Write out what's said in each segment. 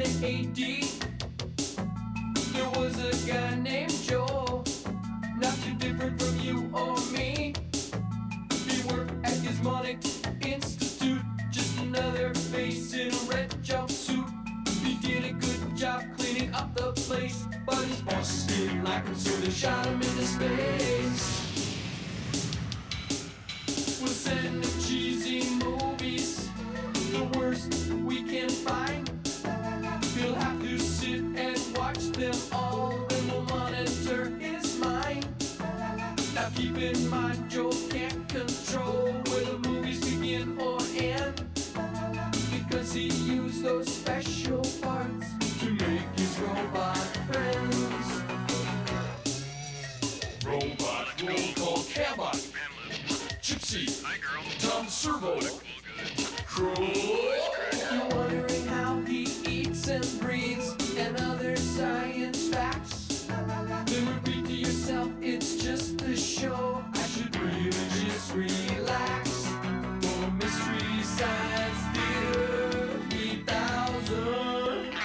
the AD. There was a guy named Joe, not too different from you or me. He worked at Gizmonic Institute, just another face in a red jumpsuit. He did a good job cleaning up the place, but his boss didn't like him, so they shot him into space. We'll send him cheesy movies, the worst we can find. He'll have to sit and watch them all, then we'll monitor his mind. Now keep in mind, Joe can't control where the movies begin or end, because he used those special parts to make his robot friends. Robot roll call Cabot, Gypsy, Tom Servo, Crow. You're wondering how he eats and breathes and other science facts. Then repeat to yourself, it's just the show. I should really just relax. For Mystery Science Theater 3000.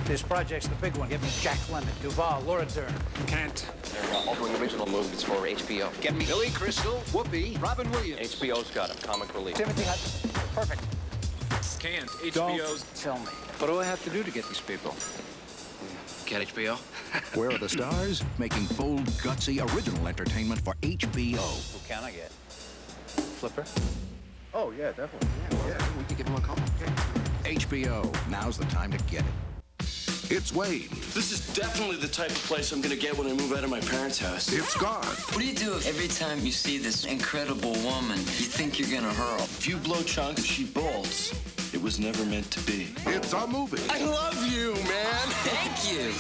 This project's the big one. Get me Jack Lemmon, Duvall, Laura Dern. Can't. They're altering original movies for HBO. Get me Billy Crystal, Whoopi, Robin Williams. HBO's got them, comic relief. Timothy Hudson. Perfect. Can't. HBO's. Don't tell me. What do I have to do to get these people? Get HBO? Where are the stars? Making bold, gutsy, original entertainment for HBO. Who can I get? Flipper? Oh, yeah, definitely. Yeah. We could give them a call. HBO. Now's the time to get it. It's Wayne. This is definitely the type of place I'm gonna get when I move out of my parents' house. It's God. What do you do if every time you see this incredible woman, you think you're gonna hurl? If you blow chunks, she bolts. It was never meant to be. It's a movie. I love you, man. Thank you.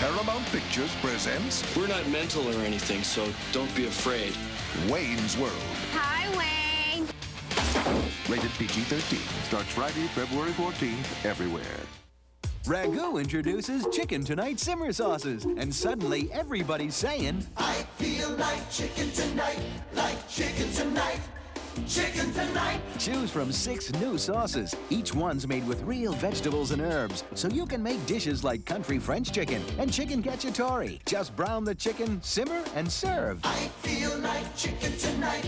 Paramount Pictures presents We're not mental or anything, so don't be afraid. Wayne's World. Hi, Wayne. Rated PG-13. Starts Friday, February 14th, everywhere. Ragu introduces Chicken Tonight Simmer Sauces, and suddenly everybody's saying, I feel like chicken tonight, chicken tonight. choose from 6 new sauces. Each one's made with real vegetables and herbs, so you can make dishes like country French chicken and chicken cacciatore. Just brown the chicken, simmer, and serve. I feel like chicken tonight,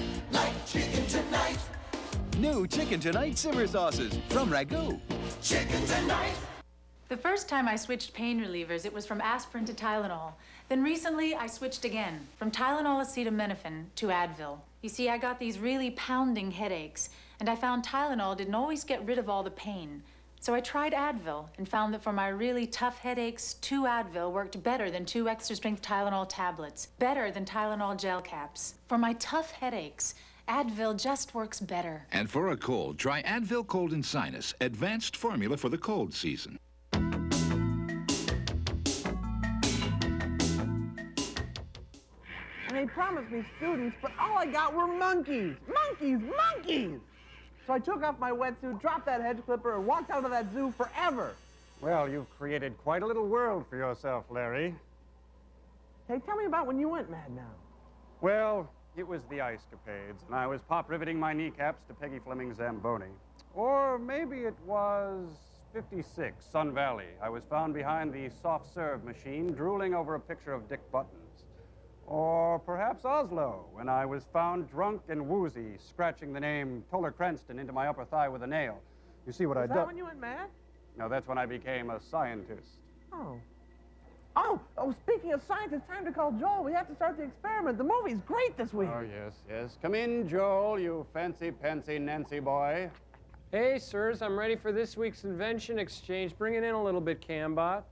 New Chicken Tonight Simmer Sauces from Ragu. chicken tonight. The first time I switched pain relievers, it was from aspirin to Tylenol. Then recently, I switched again, from Tylenol acetaminophen to Advil. You see, I got these really pounding headaches, and I found Tylenol didn't always get rid of all the pain. So I tried Advil and found that for my really tough headaches, 2 Advil worked better than 2 extra-strength Tylenol tablets, better than Tylenol gel caps. For my tough headaches, Advil just works better. And for a cold, try Advil Cold and Sinus, advanced formula for the cold season. And they promised me students, but all I got were monkeys. Monkeys! So I took off my wetsuit, dropped that hedge clipper, and walked out of that zoo forever. Well, you've created quite a little world for yourself, Larry. Hey, tell me about when you went mad now. Well, it was the ice capades, and I was pop-riveting my kneecaps to Peggy Fleming's Zamboni. Or maybe it was 56, Sun Valley. I was found behind the soft-serve machine, drooling over a picture of Dick Buttons. Or perhaps Oslo, when I was found drunk and woozy, scratching the name Toller Cranston into my upper thigh with a nail. You see what I Was done? that when you went mad? No, that's when I became a scientist. Oh, speaking of science, it's time to call Joel. We have to start the experiment. The movie's great this week. Oh, yes. Come in, Joel, you fancy-pantsy Nancy boy. Hey, sirs, I'm ready for this week's Invention exchange. Bring it in a little bit, Cambot.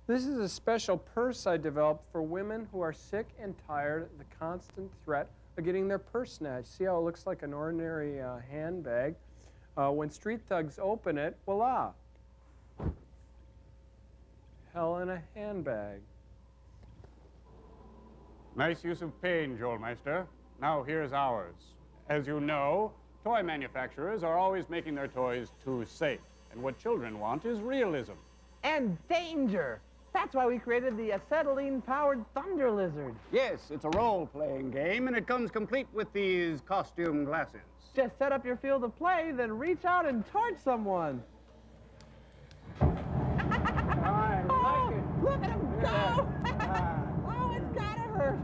This is a special purse I developed for women who are sick and tired of the constant threat of getting their purse snatched. See how it looks like an ordinary handbag? When street thugs open it, voila. Hell in a handbag. Nice use of pain, Joel Meister. Now here's ours. As you know, toy manufacturers are always making their toys too safe. And what children want is realism. And danger. That's why we created the acetylene-powered Thunder Lizard. Yes, it's a role-playing game, and it comes complete with these costume glasses. Just set up your field of play, then reach out and torch someone. I like it. Look at him go! Oh, it's gotta hurt.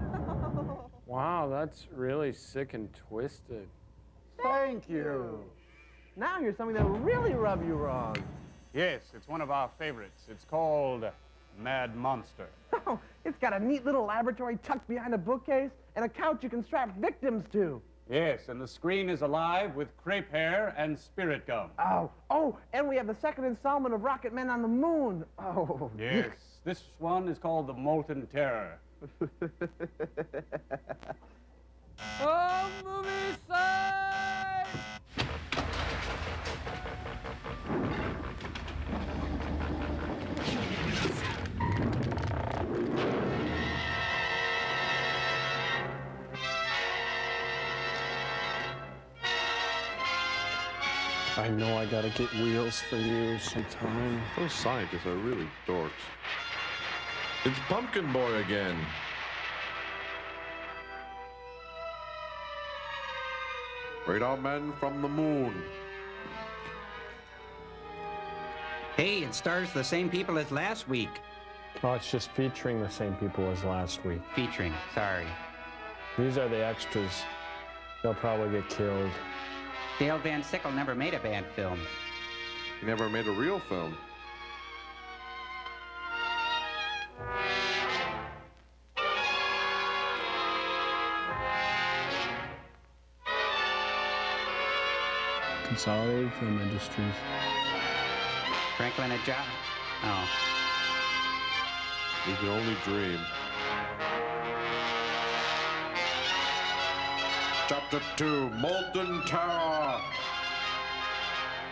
Wow, that's really sick and twisted. Thank you. Now here's something that will really rub you wrong. Yes, it's one of our favorites. It's called Mad Monster. Oh, it's got a neat little laboratory tucked behind a bookcase and a couch you can strap victims to. Yes, and the screen is alive with crepe hair and spirit gum. Oh, and we have the second installment of Rocket Men on the Moon. Oh. Yes, this one is called The Molten Terror. Oh, movie side! I know I gotta get wheels for you sometime. Those scientists are really dorks. It's Pumpkin Boy again. Radar men from the moon. Hey, it stars the same people as last week. Oh, it's just featuring the same people as last week. Featuring, sorry. These are the extras. They'll probably get killed. Dale Van Sickle never made a bad film. He never made a real film. Consolidated Film Industries. Franklin a job? Oh. You can only dream. Chapter 2, Molten Terror.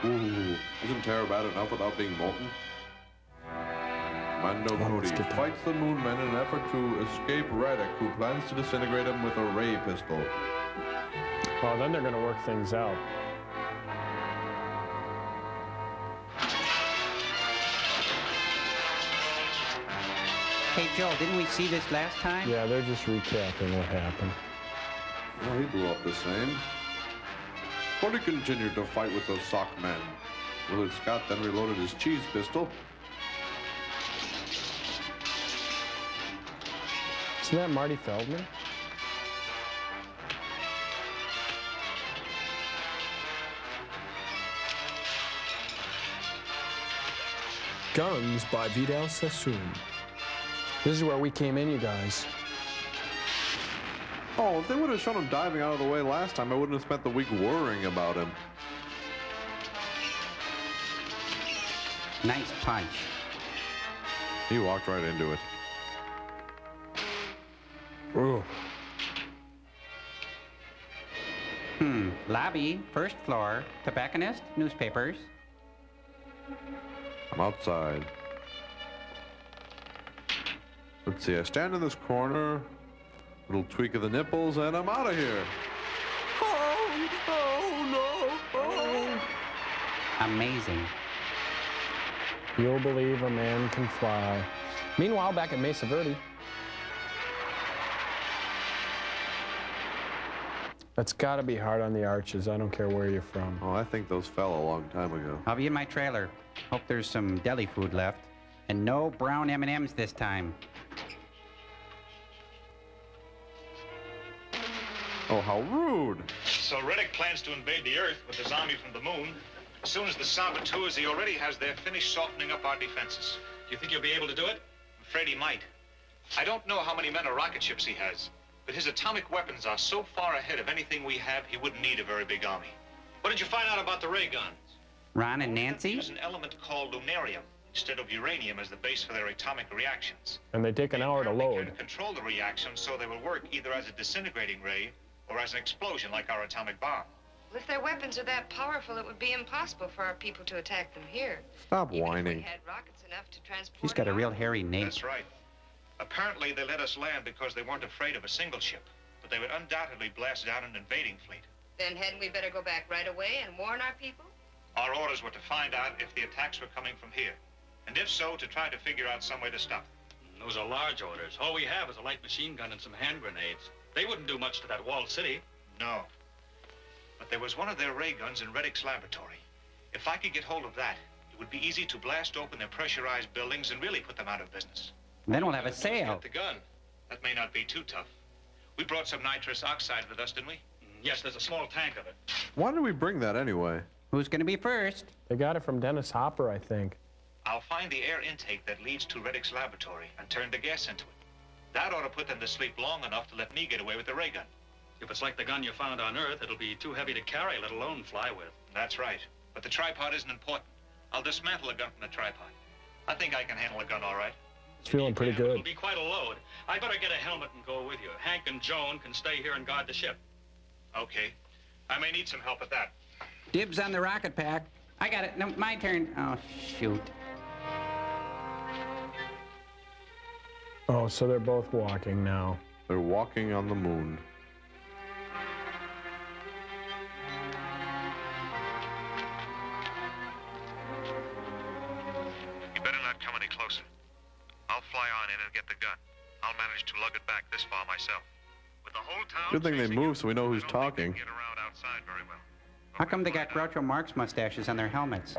Ooh, isn't terror bad enough without being molten? Mando Moody fights the Moon Men in an effort to escape Radek, who plans to disintegrate him with a ray pistol. Well, then they're gonna work things out. Hey, Joe, didn't we see this last time? Yeah, they're just recapping what happened. Well, he blew up the same. Cordy continued to fight with those sock men. Willard Scott then reloaded his cheese pistol. Isn't that Marty Feldman? Guns by Vidal Sassoon. This is where we came in, you guys. Oh, if they would have shown him diving out of the way last time, I wouldn't have spent the week worrying about him. Nice punch. He walked right into it. Ooh. Lobby, first floor, tobacconist, newspapers. I'm outside. Let's see, I stand in this corner, little tweak of the nipples, and I'm out of here. Oh, no. Oh. Amazing. You'll believe a man can fly. Meanwhile, back at Mesa Verde. That's gotta be hard on the arches. I don't care where you're from. Oh, I think those fell a long time ago. I'll be in my trailer. Hope there's some deli food left. And no brown M&Ms this time. Oh, how rude. So Riddick plans to invade the Earth with his army from the moon. As soon as the saboteurs he already has there finish softening up our defenses. Do you think he'll be able to do it? I'm afraid he might. I don't know how many men or rocket ships he has, but his atomic weapons are so far ahead of anything we have, he wouldn't need a very big army. What did you find out about the ray guns? Ron and Nancy? There's an element called lunarium instead of uranium as the base for their atomic reactions. And they take an hour to load. Can control the reaction so they will work either as a disintegrating ray or as an explosion like our atomic bomb. Well, if their weapons are that powerful, it would be impossible for our people to attack them here. Stop Even whining. if we had rockets enough to transport She's got a them real out. hairy name. That's right. Apparently, they let us land because they weren't afraid of a single ship, but they would undoubtedly blast down an invading fleet. Then hadn't we better go back right away and warn our people? Our orders were to find out if the attacks were coming from here, and if so, to try to figure out some way to stop them. Those are large orders. All we have is a light machine gun and some hand grenades. They wouldn't do much to that walled city. No. but there was one of their ray guns in Reddick's laboratory. If I could get hold of that, it would be easy to blast open their pressurized buildings and really put them out of business. Then we'll have a sale. Get the gun. That may not be too tough. We brought some nitrous oxide with us, didn't we? Yes, there's a small tank of it. Why did we bring that anyway? Who's going to be first? They got it from Dennis Hopper, I think. I'll find the air intake that leads to Reddick's laboratory and turn the gas into it. That ought to put them to sleep long enough to let me get away with the ray gun. If it's like the gun you found on Earth, it'll be too heavy to carry, let alone fly with. That's right. But the tripod isn't important. I'll dismantle a gun from the tripod. I think I can handle a gun all right. It's feeling pretty good. It'll be quite a load. I better get a helmet and go with you. Hank and Joan can stay here and guard the ship. Okay. I may need some help at that. Dibs on the rocket pack. I got it. No, my turn. Oh, shoot. Oh, so they're both walking now. They're walking on the moon. You better not come any closer. I'll fly on in and get the gun. I'll manage to lug it back this far myself. With the whole town Good thing they move so we know who's talking. get around outside very well. How come they got Groucho Marx mustaches on their helmets?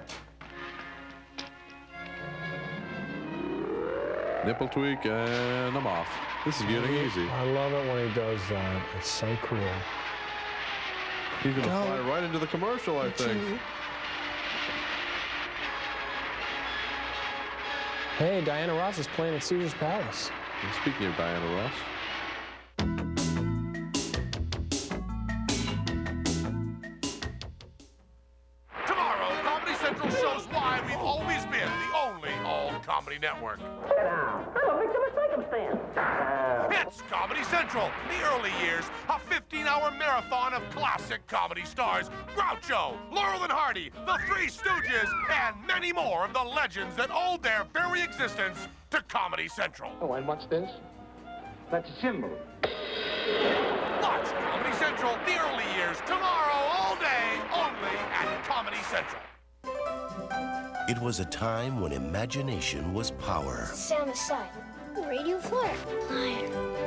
Nipple tweak, and I'm off. This is getting easy. I love it when he does that. It's so cool. He's gonna fly right into the commercial, I think. Hey, Diana Ross is playing at Caesar's Palace. And speaking of Diana Ross. Tomorrow, Comedy Central shows why we've always been the only all-comedy network. I'm a victim of circumstance. It's Comedy Central, the early years, a 15-hour marathon of classic comedy stars. Groucho, Laurel and Hardy, the Three Stooges, and many more of the legends that owed their very existence to Comedy Central. Oh, and what's this? That's a symbol. Watch Comedy Central, the early years, tomorrow, all day, only at Comedy Central. It was a time when imagination was power. Sound aside. Radio flyer.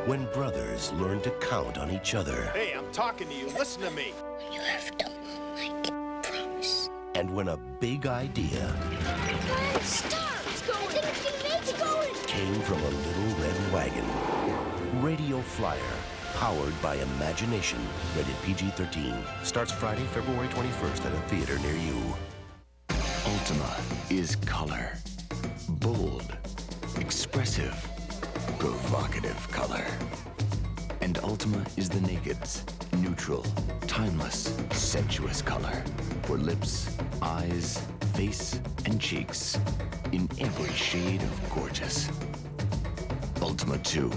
When brothers learned to count on each other. Hey, I'm talking to you. Listen to me. You have to like it. Promise. And when a big idea Stop! It's going! It's going! came from a little red wagon. Radio Flyer, powered by imagination. Rated PG-13. Starts Friday, February 21st at a theater near you. Ultima is color. Bold, expressive, provocative color. And Ultima is the naked's neutral, timeless, sensuous color for lips, eyes, face, and cheeks in every shade of gorgeous. Ultima 2.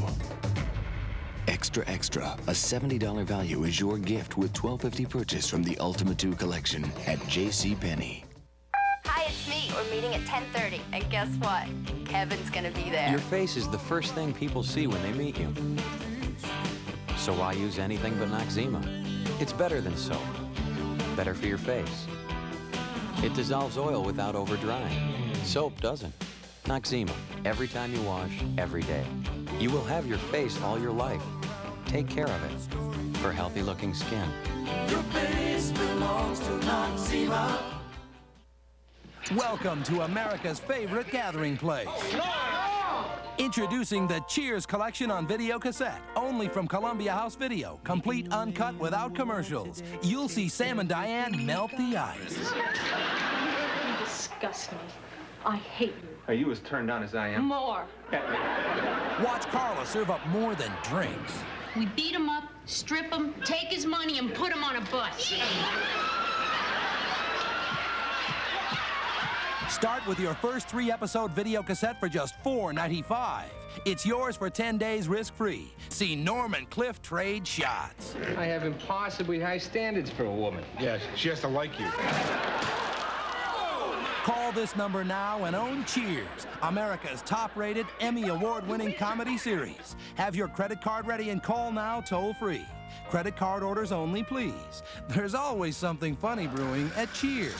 Extra Extra, a $70 value is your gift with $12.50 purchase from the Ultima 2 collection at JCPenney. Hi, it's me. We're meeting at 10:30, and guess what? Kevin's gonna be there. Your face is the first thing people see when they meet you. So why use anything but Noxzema? It's better than soap. Better for your face. It dissolves oil without over-drying. Soap doesn't. Noxzema, every time you wash, every day. You will have your face all your life. Take care of it for healthy-looking skin. Your face belongs to Noxzema. Welcome to America's favorite gathering place. Introducing the Cheers collection on video cassette, only from Columbia House Video, complete uncut without commercials. You'll see Sam and Diane melt the ice. You disgust me. I hate you. Are you as turned on as I am? More. Watch Carla serve up more than drinks. We beat him up, strip him, take his money, and put him on a bus. Start with your first 3-episode video cassette for just $4.95. It's yours for 10 days risk-free. See Norm and Cliff trade shots. I have impossibly high standards for a woman. Yes, she has to like you. Call this number now and own Cheers, America's top-rated, Emmy Award-winning comedy series. Have your credit card ready and call now toll-free. Credit card orders only, please. There's always something funny brewing at Cheers.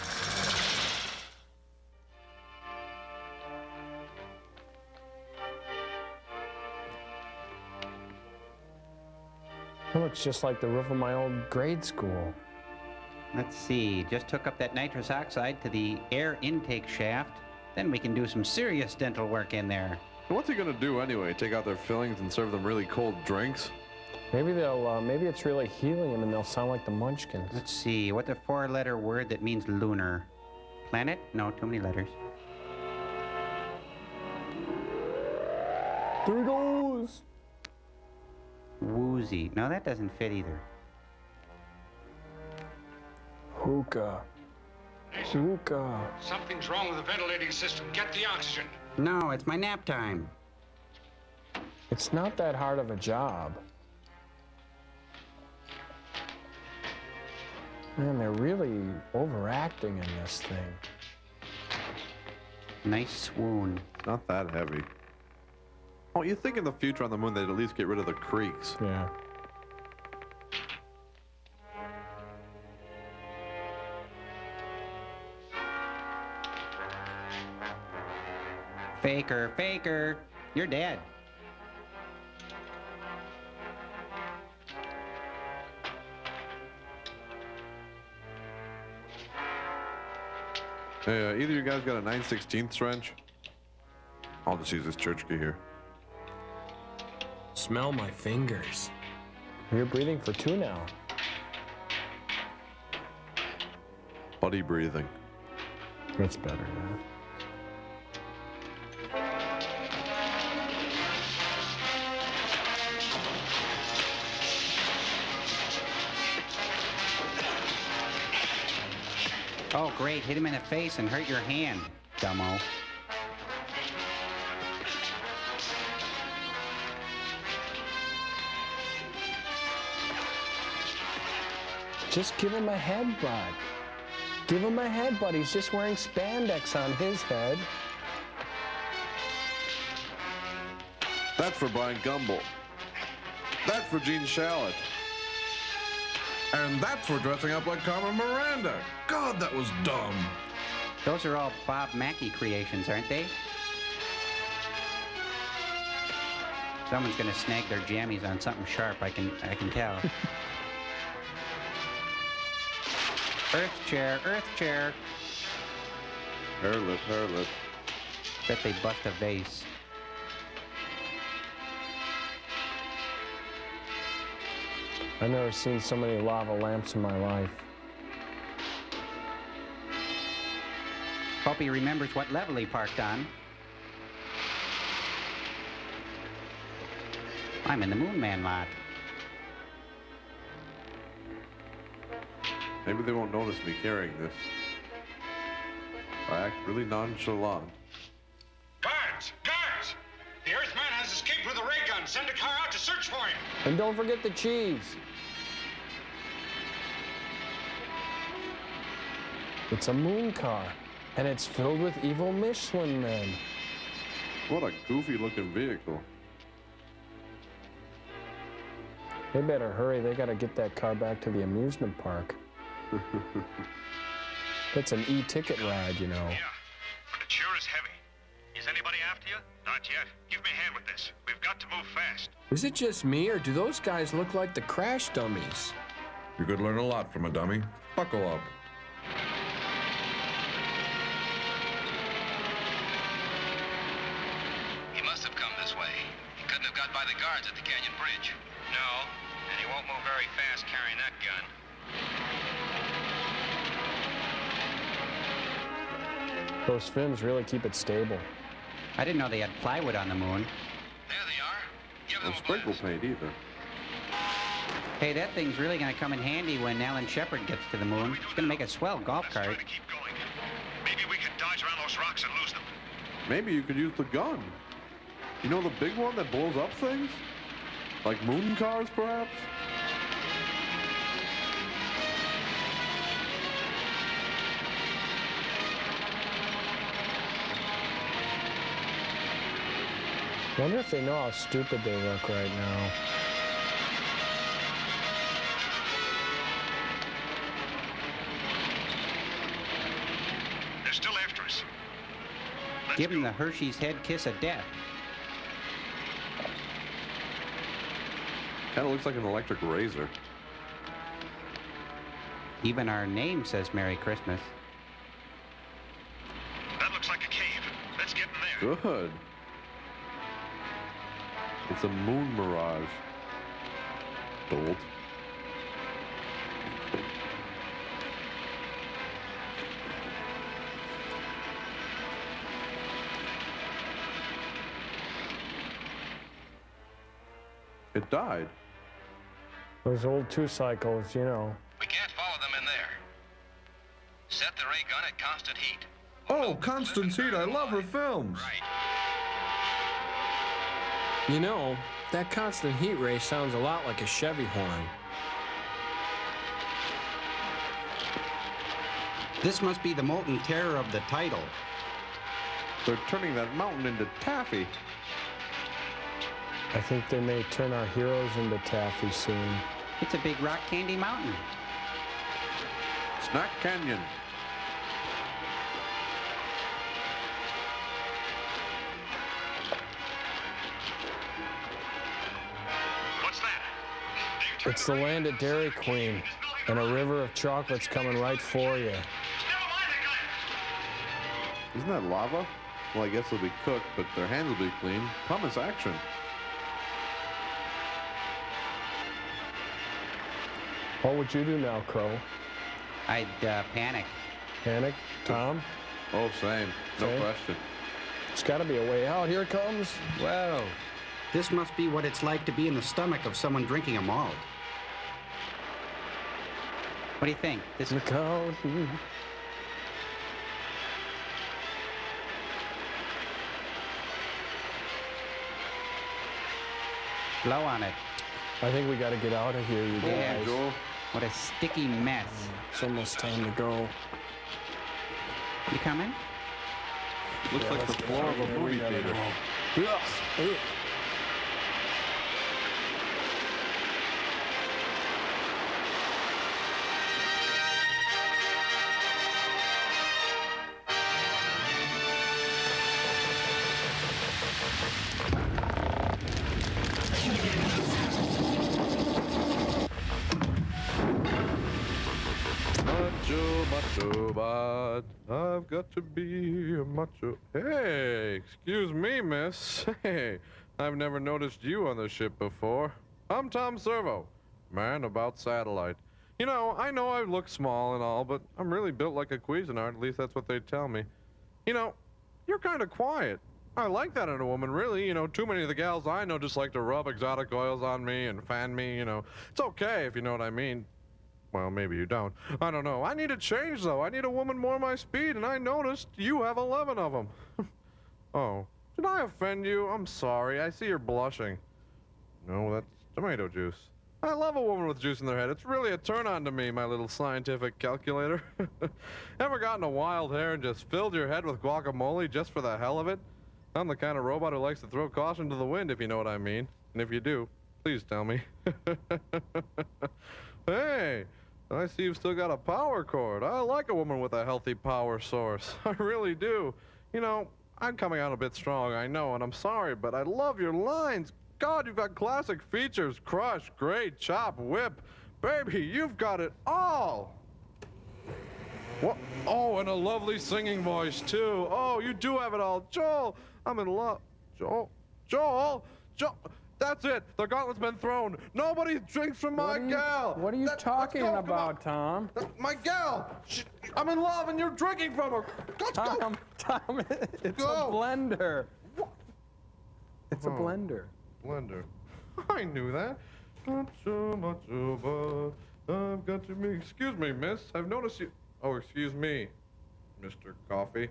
It looks just like the roof of my old grade school. Let's see, just hook up that nitrous oxide to the air intake shaft. Then we can do some serious dental work in there. What's he gonna do anyway? Take out their fillings and serve them really cold drinks? Maybe they'll, maybe it's really helium and they'll sound like the Munchkins. Let's see, what's a four-letter word that means lunar? Planet? No, too many letters. There it goes. Woozy. No, that doesn't fit either. Hookah. Hookah. Something's wrong with the ventilating system. Get the oxygen. No, it's my nap time. It's not that hard of a job. Man, they're really overacting in this thing. Nice swoon. Not that heavy. Oh, you think in the future on the moon they'd at least get rid of the creaks? Yeah. Faker, faker. You're dead. Hey, either you guys got a 9/16 wrench? I'll just use this church key here. Smell my fingers. You're breathing for two now. Buddy breathing. That's better, yeah. Oh, great. Hit him in the face and hurt your hand, dumbo. Just give him a headbutt. Give him a headbutt. He's just wearing spandex on his head. That's for Brian Gumble. That's for Gene Shalit. And that's for dressing up like Carmen Miranda. God, that was dumb. Those are all Bob Mackey creations, aren't they? Someone's gonna snag their jammies on something sharp, I can tell. Earth chair, earth chair. Hair lip, hair lip. Bet they bust a vase. I've never seen so many lava lamps in my life. Hope he remembers what level he parked on. I'm in the Moon Man lot. Maybe they won't notice me carrying this. I act really nonchalant. Guards! Guards! The Earthman has escaped with a ray gun. Send a car out to search for him. And don't forget the cheese. It's a moon car, and it's filled with evil Michelin men. What a goofy-looking vehicle. They better hurry. They gotta get that car back to the amusement park. That's an e-ticket ride, you know. Yeah, but it sure is heavy. Is anybody after you? Not yet. Give me a hand with this. We've got to move fast. Is it just me, or do those guys look like the crash dummies? You could learn a lot from a dummy. Buckle up. He must have come this way. He couldn't have got by the guards at the Canyon Bridge. No, and he won't move very fast carrying that gun. Those fins really keep it stable. I didn't know they had plywood on the moon. There they are. Give them No sprinkle paint either. Hey, that thing's really gonna come in handy when Alan Shepard gets to the moon. It's gonna make a swell golf cart. Maybe we could dodge around those rocks and lose them. Maybe you could use the gun. You know the big one that blows up things? Like moon cars, perhaps? I wonder if they know how stupid they look right now. They're still after us. Give him the Hershey's head kiss of death. Kind of looks like an electric razor. Even our name says Merry Christmas. That looks like a cave. Let's get in there. Good. It's a moon mirage. Dolt. It died. Those old two-cycles, you know. We can't follow them in there. Set the ray gun at constant heat. Oh, Constance Heat, I love her films. You know, that constant heat ray sounds a lot like a Chevy horn. This must be the molten terror of the title. They're turning that mountain into taffy. I think they may turn our heroes into taffy soon. It's a big rock candy mountain. Snack Canyon. What's that? It's the land of Dairy Queen, and a river of chocolates coming right for you. Isn't that lava? Well, I guess they'll be cooked, but their hands will be clean. Promise action. What would you do now, Crow? I'd panic. Panic? Tom? Oh, same. No Same? question. It's got to be a way out. Here it comes. Whoa. This must be what it's like to be in the stomach of someone drinking a malt. What do you think? This Look out. blow on it. I think we got to get out of here, you Yeah, guys. Joel. What a sticky mess. It's almost time to go. You coming? Looks Yeah, like let's the get floor out of a here. We movie gotta theater. go. Ugh. Macho, but I've got to be a macho. Hey, excuse me, miss. Hey, I've never noticed you on the ship before. I'm Tom Servo, man about satellite. You know I look small and all, but I'm really built like a Cuisinart, at least that's what they tell me. You know, you're kind of quiet. I like that in a woman, really. You know, too many of the gals I know just like to rub exotic oils on me and fan me, you know. It's okay if you know what I mean. Well, maybe you don't. I don't know. I need a change, though. I need a woman more my speed, and I noticed you have 11 of them. Oh, did I offend you? I'm sorry. I see you're blushing. No, that's tomato juice. I love a woman with juice in their head. It's really a turn-on to me, my little scientific calculator. Ever gotten a wild hair and just filled your head with guacamole just for the hell of it? I'm the kind of robot who likes to throw caution to the wind, if you know what I mean. And if you do, please tell me. Hey, I see you've still got a power cord. I like a woman with a healthy power source. I really do. You know, I'm coming out a bit strong, I know, and I'm sorry, but I love your lines. God, you've got classic features. Crush, grate, chop, whip. Baby, you've got it all. What? Oh, and a lovely singing voice, too. Oh, you do have it all. Joel, I'm in love. Joel. That's it. The gauntlet's been thrown. Nobody drinks from my gal. What are you talking about, Tom? My gal. I'm in love, and you're drinking from her. Let's go. Tom, it's Go. a blender. It's a blender. Blender. I knew that. Not so much over. I've got to be. Excuse me, miss. I've noticed you. Oh, excuse me, Mr. Coffee.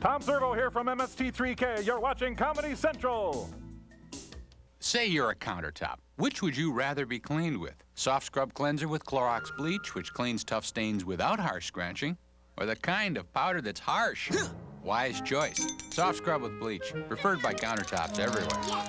Tom Servo here from MST3K. You're watching Comedy Central. Say you're a countertop. Which would you rather be cleaned with? Soft scrub cleanser with Clorox bleach, which cleans tough stains without harsh scratching, or the kind of powder that's harsh? Wise choice. Soft scrub with bleach, preferred by countertops everywhere.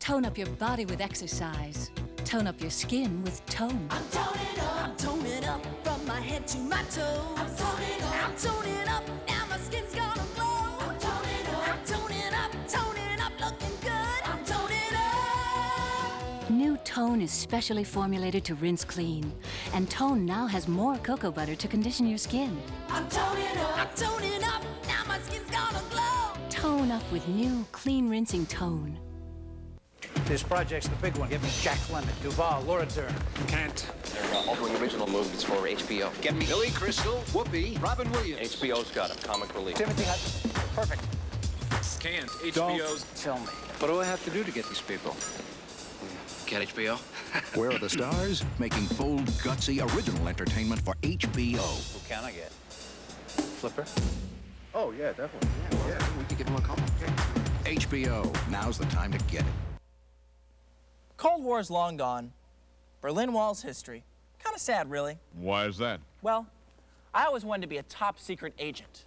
Tone up your body with exercise. Tone up your skin with tone. I'm toning up. I'm toning up from my head to my toes. I'm toning up. I'm toning up. Now my skin's gonna glow. I'm toning up. I'm toning up, looking good. I'm toning up. New Tone is specially formulated to rinse clean. And Tone now has more cocoa butter to condition your skin. I'm toning up. I'm toning up. Now my skin's gonna glow. Tone up with new clean rinsing Tone. This project's the big one. Give me Jack Lemmon, Duvall, Laura Dern. Can't. They're altering original movies for HBO. Get me Billy Crystal, Whoopi, Robin Williams. HBO's got him. Comic relief. Timothy Hudson. Perfect. Can't. HBO's. Don't tell me. What do I have to do to get these people? Get HBO? Where are the stars? Making bold, gutsy, original entertainment for HBO. Who can I get? Flipper? Oh, yeah, definitely. Yeah, we could give him a call. HBO. Now's the time to get it. Cold War's long gone. Berlin Wall's history. Kind of sad, really. Why is that? Well, I always wanted to be a top secret agent.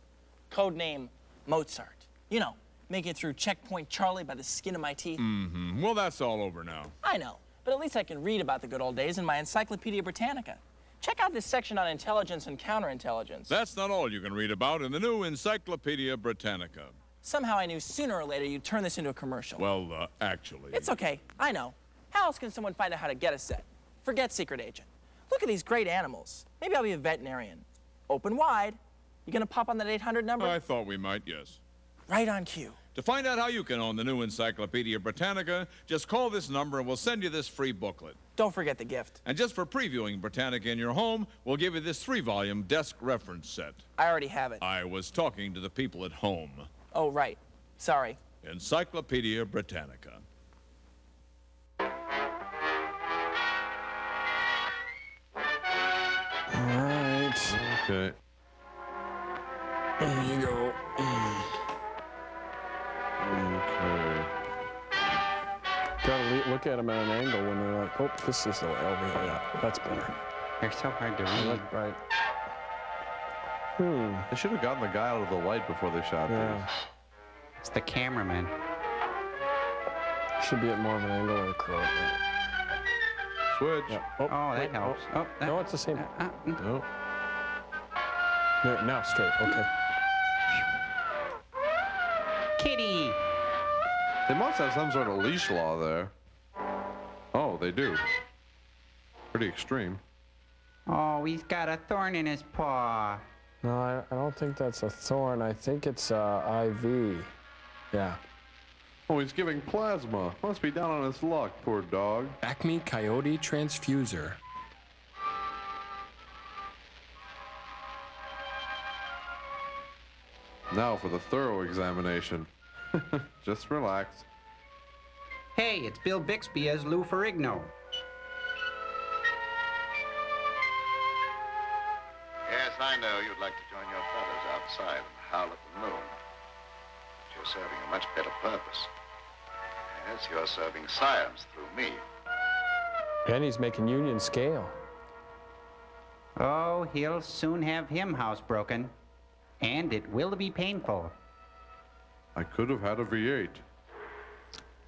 Code name Mozart. You know, making it through Checkpoint Charlie by the skin of my teeth. Mm-hmm. Well, that's all over now. I know, but at least I can read about the good old days in my Encyclopedia Britannica. Check out this section on intelligence and counterintelligence. That's not all you can read about in the new Encyclopedia Britannica. Somehow I knew sooner or later you'd turn this into a commercial. Well, actually... It's okay, I know. How else can someone find out how to get a set? Forget secret agent. Look at these great animals. Maybe I'll be a veterinarian. Open wide. You gonna pop on that 800 number? I thought we might, yes. Right on cue. To find out how you can own the new Encyclopedia Britannica, just call this number and we'll send you this free booklet. Don't forget the gift. And just for previewing Britannica in your home, we'll give you this 3-volume desk reference set. I already have it. I was talking to the people at home. Oh, right. Sorry. Encyclopedia Britannica. All right. Okay. There you go. Okay. Gotta look at them at an angle when they're like, oh, this is the LV. Yeah, that's better. They're so hard to read. Right. They should have gotten the guy out of the light before they shot these. It's the cameraman. Should be at more of an angle or a curl. Switch. Yeah. Oh, that helps. Oh, no, it's the same. No. There, now straight. Okay. Kitty! They must have some sort of leash law there. Oh, they do. Pretty extreme. Oh, he's got a thorn in his paw. No, I don't think that's a thorn. I think it's IV. Yeah. Oh, he's giving plasma. Must be down on his luck, poor dog. Acme Coyote Transfuser. Now for the thorough examination. Just relax. Hey, it's Bill Bixby as Lou Ferrigno. Yes, I know you'd like to join your brothers outside and howl at the moon. But you're serving a much better purpose. Yes, you're serving science through me. And he's making union scale. Oh, he'll soon have him housebroken. And it will be painful. I could have had a V8.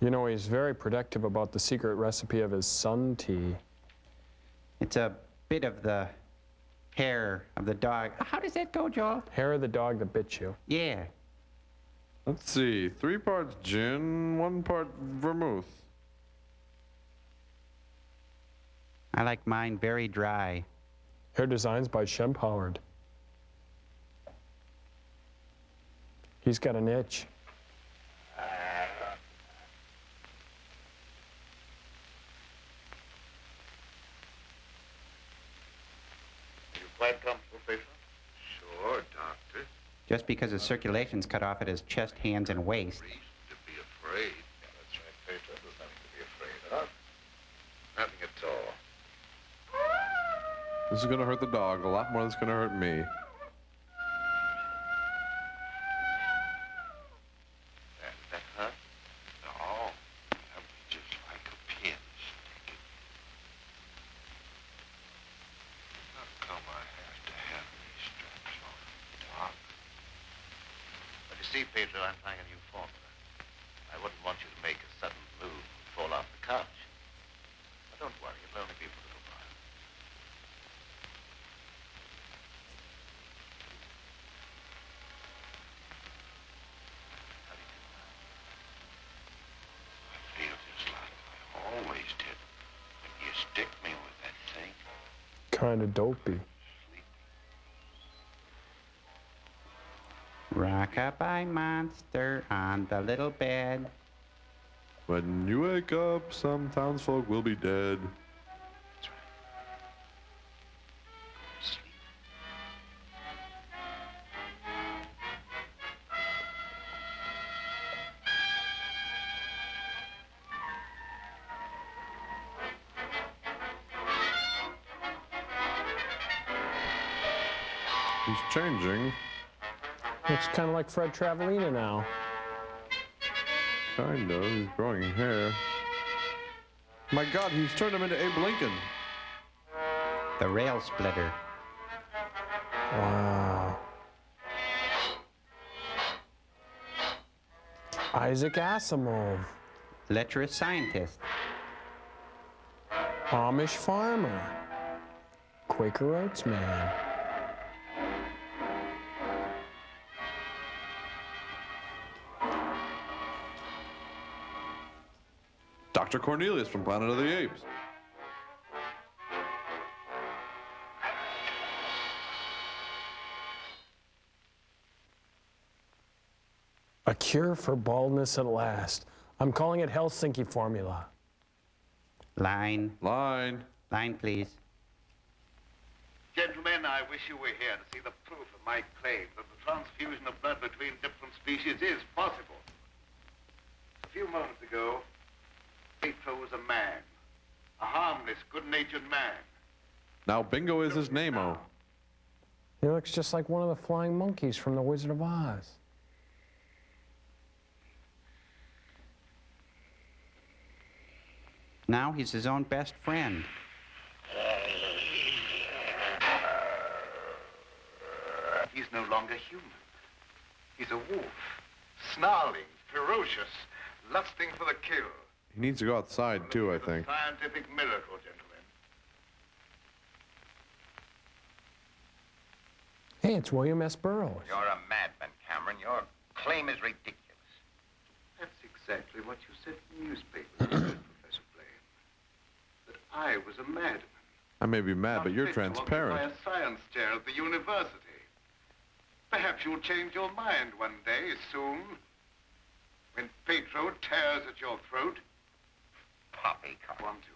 You know, he's very protective about the secret recipe of his sun tea. It's a bit of the hair of the dog. How does that go, Joel? Hair of the dog that bit you. Yeah. Let's see. 3 parts gin, 1 part vermouth. I like mine very dry. Hair designs by Shemp Howard. He's got an itch. You quite comfortable, patient? Sure, doctor. Just because his circulation's cut off at his chest, hands, and waist. Reason to be afraid. Yeah, that's right, patient. There's nothing to be afraid of. Nothing at all. This is gonna hurt the dog a lot more than it's gonna hurt me. That hurt? No. That was just like a pin sticking. How come I have to have these straps on, Doc? But you see, Pedro, I'm trying a new formula. I wouldn't want you to make a sudden move and fall Kind of dopey. Rock-a-bye monster on the little bed. When you wake up, some townsfolk will be dead. He's changing. Looks kind of like Fred Travelina now. Kind of. He's growing hair. My God, he's turned him into Abe Lincoln. The rail splitter. Wow. Isaac Asimov. Lecherous scientist. Amish farmer. Quaker Oats man. Dr. Cornelius from Planet of the Apes. A cure for baldness at last. I'm calling it Helsinki formula. Line. Line. Line, please. Gentlemen, I wish you were here to see the proof of my claim that the transfusion of blood between different species is possible. A few moments ago, Pietro was a man. A harmless, good-natured man. Now Bingo is his name-o. He looks just like one of the flying monkeys from The Wizard of Oz. Now he's his own best friend. He's no longer human. He's a wolf. Snarling, ferocious, lusting for the kill. He needs to go outside, too, I think. Scientific miracle, gentlemen. Hey, it's William S. Burroughs. You're a madman, Cameron. Your claim is ridiculous. That's exactly what you said in the newspaper, Professor Blaine. That I was a madman. I may be mad, but you're Not fit to transparent. occupy a science chair at the university. Perhaps you'll change your mind one day, soon. When Pietro tears at your throat. Poppycock. Want to.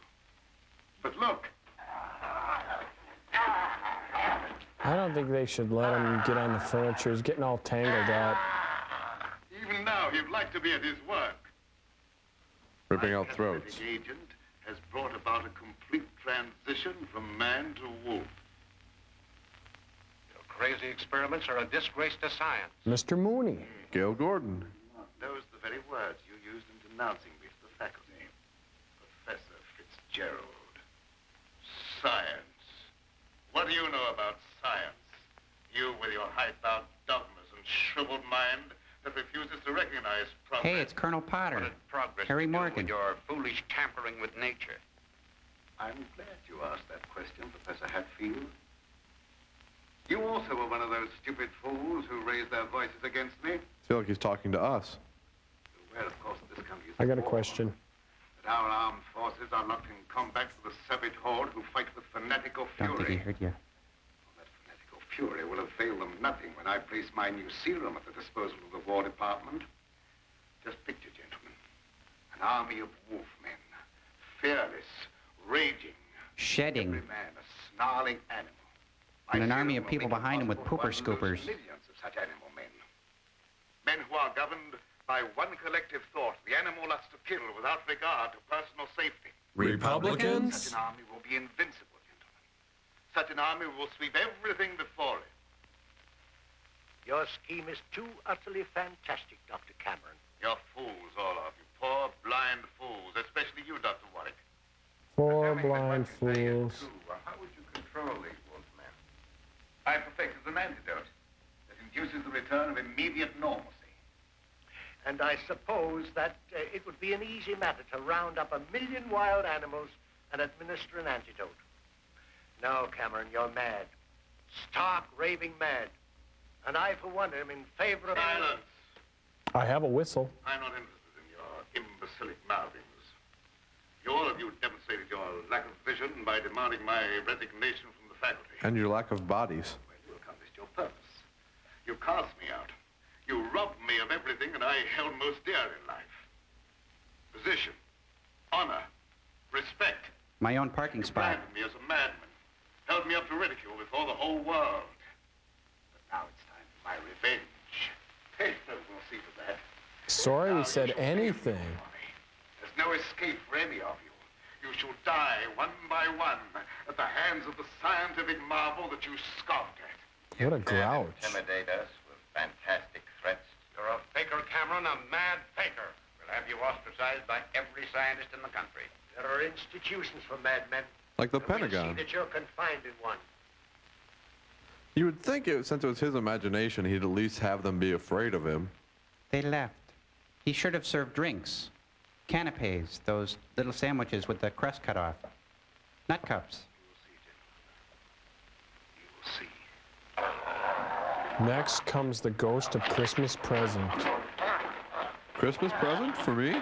But look. I don't think they should let him get on the furniture. He's getting all tangled up. Even now, he'd like to be at his work. Ripping out throats. The agent has brought about a complete transition from man to wolf. Your crazy experiments are a disgrace to science. Mr. Mooney. Gail Gordon. Those are the very words you used in denouncing me to the faculty. Professor Fitzgerald. Science. What do you know about science? You with your hidebound dogmas and shriveled mind that refuses to recognize progress. Hey, it's Colonel Potter. Progress Harry to do Morgan. with your foolish tampering with nature. I'm glad you asked that question, Professor Hatfield. You also were one of those stupid fools who raised their voices against me. I feel like he's talking to us. Well, of course, this country is I got a question. that our armed forces are locked in combat with a savage horde who fight with fanatical fury. Don't think he heard you. That fanatical fury will avail them nothing when I place my new serum at the disposal of the War Department. Just picture, gentlemen, an army of wolfmen, fearless, raging, Shedding. every man a snarling animal. And an My army serum of people will make it behind him with possible pooper to unleash scoopers. Millions of such animal men. Men who are governed by one collective thought, the animal lust to kill without regard to personal safety. Republicans? Such an army will be invincible, gentlemen. Such an army will sweep everything before it. Your scheme is too utterly fantastic, Dr. Cameron. You're fools, all of you. Poor, blind fools, especially you, Dr. Warwick. Four Assuming that blind what you say is fools. true, how would you control these wolfmen? I perfected an antidote that induces the return of immediate normalcy. And I suppose that it would be an easy matter to round up 1 million wild animals and administer an antidote. No, Cameron, you're mad. Stark, raving mad. And I, for one, am in favor of... Silence! I have a whistle. I'm not interested in your imbecilic mouthings. All of you demonstrated your lack of vision by demanding my resignation from the faculty. And your lack of bodies. Well, you accomplished your purpose. You cast me out. You robbed me of everything that I held most dear in life. Position, honor, respect. My own parking spot. Branded me as a madman. Held me up to ridicule before the whole world. But now it's time for my revenge. Hey, we'll see to that. Sorry we said anything. There's no escape for any of you. You shall die one by one at the hands of the scientific marvel that you scoffed at. What a grouch. Intimidate us with fantastic threats. You're a faker, Cameron, a mad faker. We'll have you ostracized by every scientist in the country. There are institutions for madmen. Like the And we'll Pentagon. see that you're confined in one. You would think, since it was his imagination, he'd at least have them be afraid of him. They left. He should have served drinks. Canapes, those little sandwiches with the crust cut off. Nut cups. Next comes the ghost of Christmas present. Christmas present for me?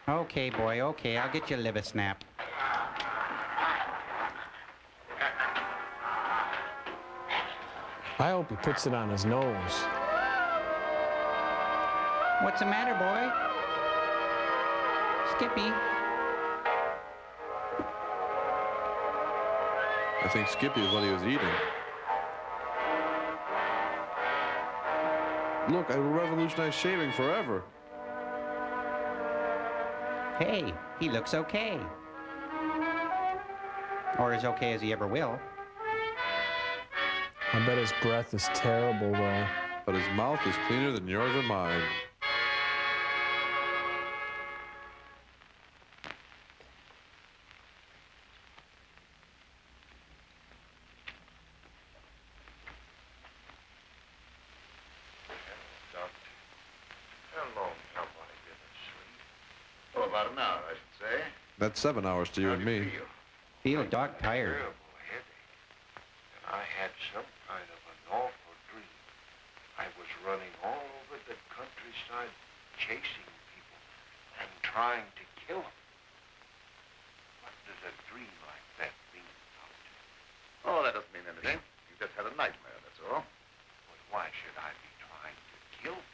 Okay, boy, okay. I'll get you a liver snap. I hope he puts it on his nose. What's the matter, boy? Skippy. I think Skippy is what he was eating. Look, I will revolutionize shaving forever. Hey, he looks okay. Or as okay as he ever will. I bet his breath is terrible, though. But his mouth is cleaner than yours or mine. Oh, about an hour, I should say. That's 7 hours to you and me. Feel dog tired. Terrible headache. And I had some kind of an awful dream. I was running all over the countryside, chasing people and trying to kill them. What does a dream like that mean, Doctor? Oh, that doesn't mean anything. You just had a nightmare, that's all. But why should I be trying to kill people?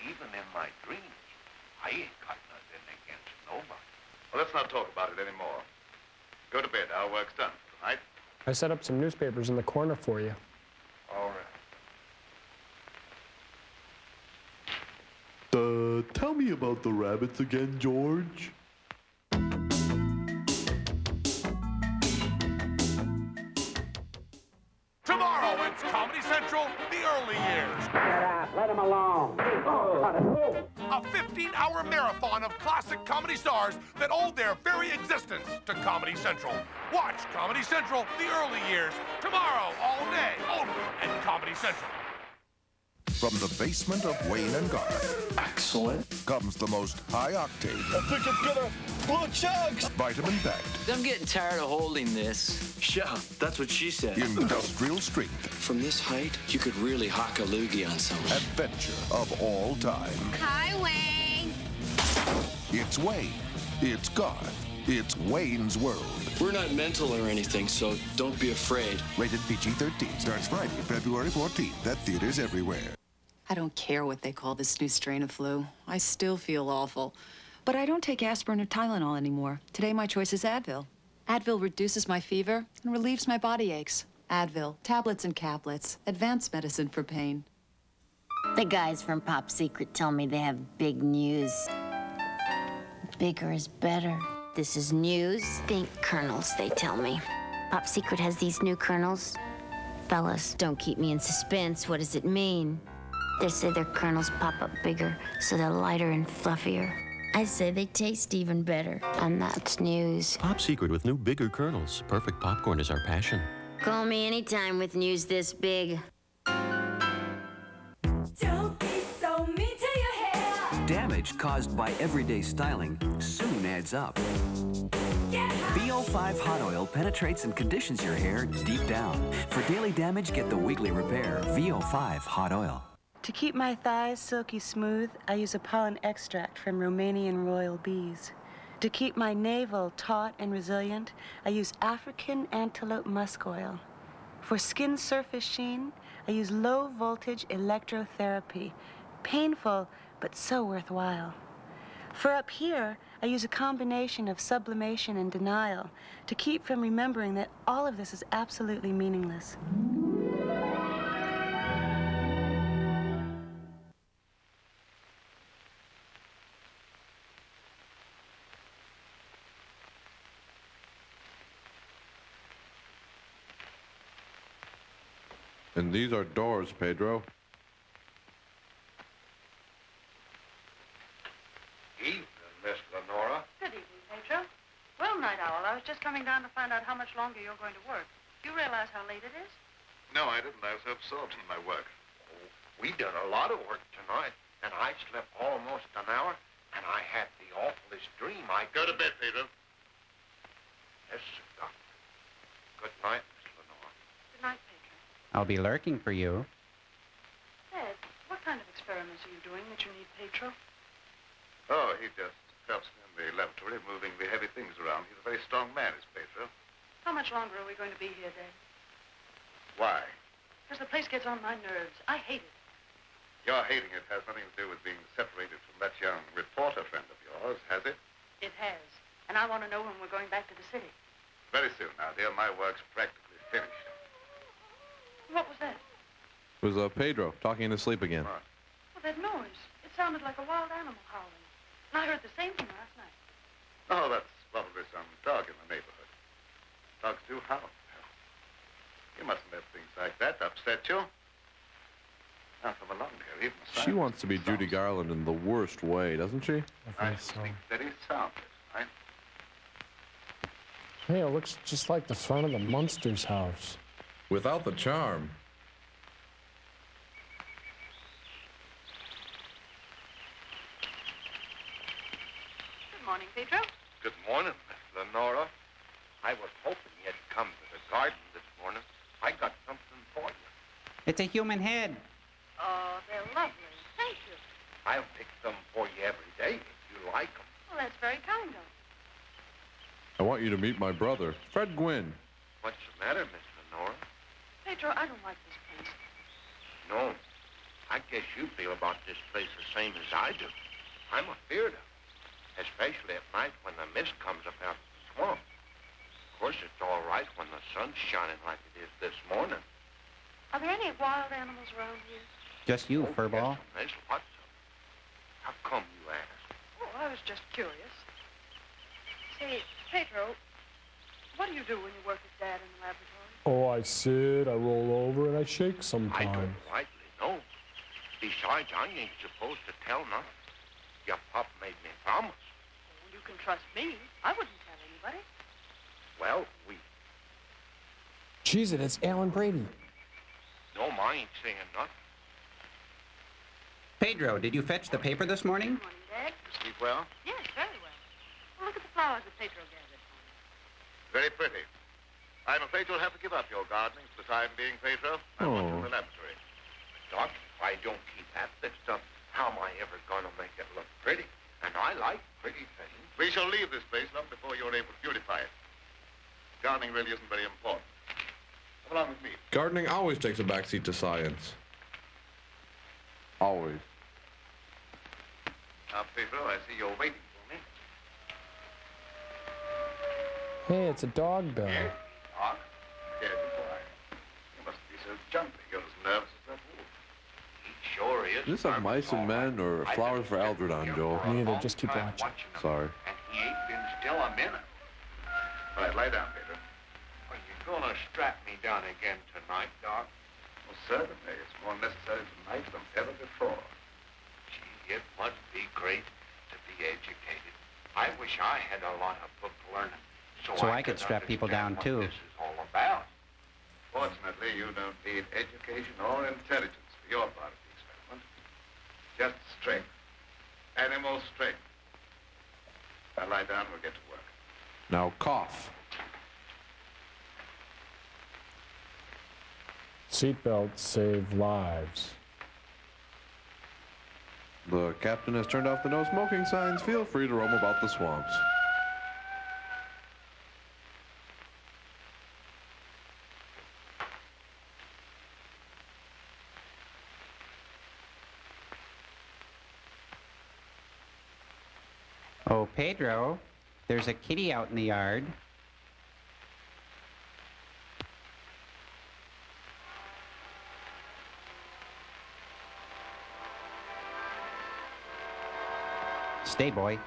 Even in my dreams, I ain't got nothing against nobody. Well, let's not talk about it anymore. Go to bed. Our work's done for tonight. I set up some newspapers in the corner for you. All right. Tell me about the rabbits again, George. Tomorrow it's Comedy Central, the early years. Get out. Let him alone. A 15-hour marathon of classic comedy stars that owe their very existence to Comedy Central. Watch Comedy Central, the early years, tomorrow, all day, only at Comedy Central. From the basement of Wayne and Garth. Excellent. Comes the most high-octane, I think it's gonna blow chugs. vitamin-packed, I'm getting tired of holding this. Yeah, that's what she said. industrial strength From this height, you could really hock a loogie on someone. adventure of all time. Hi, Wayne. It's Wayne. It's Garth. It's Wayne's World. We're not mental or anything, so don't be afraid. Rated PG-13. Starts Friday, February 14th at theaters everywhere. I don't care what they call this new strain of flu. I still feel awful. But I don't take aspirin or Tylenol anymore. Today, my choice is Advil. Advil reduces my fever and relieves my body aches. Advil, tablets and caplets, advanced medicine for pain. The guys from Pop Secret tell me they have big news. Bigger is better. This is news. Think kernels, they tell me. Pop Secret has these new kernels. Fellas, don't keep me in suspense. What does it mean? They say their kernels pop up bigger, so they're lighter and fluffier. I say they taste even better, and that's news. Pop Secret with new bigger kernels. Perfect popcorn is our passion. Call me anytime with news this big. Don't be so mean to your hair. Damage caused by everyday styling soon adds up. VO5 Hot Oil penetrates and conditions your hair deep down. For daily damage, get the weekly repair. VO5 Hot Oil. To keep my thighs silky smooth, I use a pollen extract from Romanian royal bees. To keep my navel taut and resilient, I use African antelope musk oil. For skin surface sheen, I use low voltage electrotherapy. Painful, but so worthwhile. For up here, I use a combination of sublimation and denial to keep from remembering that all of this is absolutely meaningless. And these are doors, Pedro. Evening, Miss Lenora. Good evening, Pedro. Well, Night Owl, I was just coming down to find out how much longer you're going to work. Do you realize how late it is? No, I didn't. I was so absorbed in my work. We done a lot of work tonight, and I slept almost an hour, and I had the awfulest dream. Go to bed, Pedro. Yes, sir, Doctor. Good night, Miss Lenora. Good night, Pedro. I'll be lurking for you. Ed, what kind of experiments are you doing that you need Pedro? Oh, he just helps me in the laboratory, moving the heavy things around. He's a very strong man, is Pedro. How much longer are we going to be here, Dad? Why? Because the place gets on my nerves. I hate it. Your hating it has nothing to do with being separated from that young reporter friend of yours, has it? It has. And I want to know when we're going back to the city. Very soon now, dear. My work's practically finished. What was that? It was Pedro talking in his sleep again. Well, that noise. It sounded like a wild animal howling. And I heard the same thing last night. Oh, that's probably some dog in the neighborhood. Dogs do howl. You mustn't let things like that upset you. Now, come along here. Even She wants to be Judy Garland in the worst way, doesn't she? I sleep steady sound this night. Hey, it looks just like the front of the Munsters house. Without the charm. Good morning, Pedro. Good morning, Miss Lenora. I was hoping you'd come to the garden this morning. I got something for you. It's a human head. Oh, they're lovely. Thank you. I'll pick them for you every day if you like them. Well, that's very kind of you. I want you to meet my brother, Fred Gwynn. What's the matter, Miss Lenora? Pedro, I don't like this place. No. I guess you feel about this place the same as I do. I'm afeard of it, especially at night when the mist comes up out of the swamp. Of course, it's all right when the sun's shining like it is this morning. Are there any wild animals around here? Just you, Furball. Yes, there's lots of them. How come you ask? Oh, I was just curious. Say, Pedro, what do you do when you work with Dad in the laboratory? Oh, I sit, I roll over, and I shake sometimes. I don't rightly know. Besides, I ain't supposed to tell nothing. Your pop made me promise. Well, you can trust me. I wouldn't tell anybody. Well, we... Jeez, it's Alan Brady. No, I ain't saying nothing. Pedro, did you fetch the paper this morning? Good morning, Dad. You sleep well? Yes, very well. Well, look at the flowers that Pedro gathered for me. Very pretty. I'm afraid you'll have to give up your gardening for the time being, Pedro. I want you in the laboratory. Doc, if I don't keep at this stuff, how am I ever going to make it look pretty? And I like pretty things. We shall leave this place long before you're able to beautify it. Gardening really isn't very important. Come along with me. Gardening always takes a backseat to science. Always. Now, Pedro, I see you're waiting for me. Hey, it's a dog bell. Doc? Yes, why? You mustn't be so jumpy. You're as nervous as that wolf. He sure is. Is this a mice and men or flowers for Algernon, Joel? Neither, just keep watching. Sorry. And he ain't been still a minute. All right, lie down, Pedro. Are you going to strap me down again tonight, Doc? Well, certainly. It's more necessary tonight than ever before. Gee, it must be great to be educated. I wish I had a lot of book learning. So I could strap people down, too. This is all about. Fortunately, you don't need education or intelligence for your part of the experiment. Just strength. Animal strength. Now lie down, we'll get to work. Now cough. Seatbelts save lives. The captain has turned off the no smoking signs. Feel free to roam about the swamps. Oh, Pedro, there's a kitty out in the yard. Stay, boy.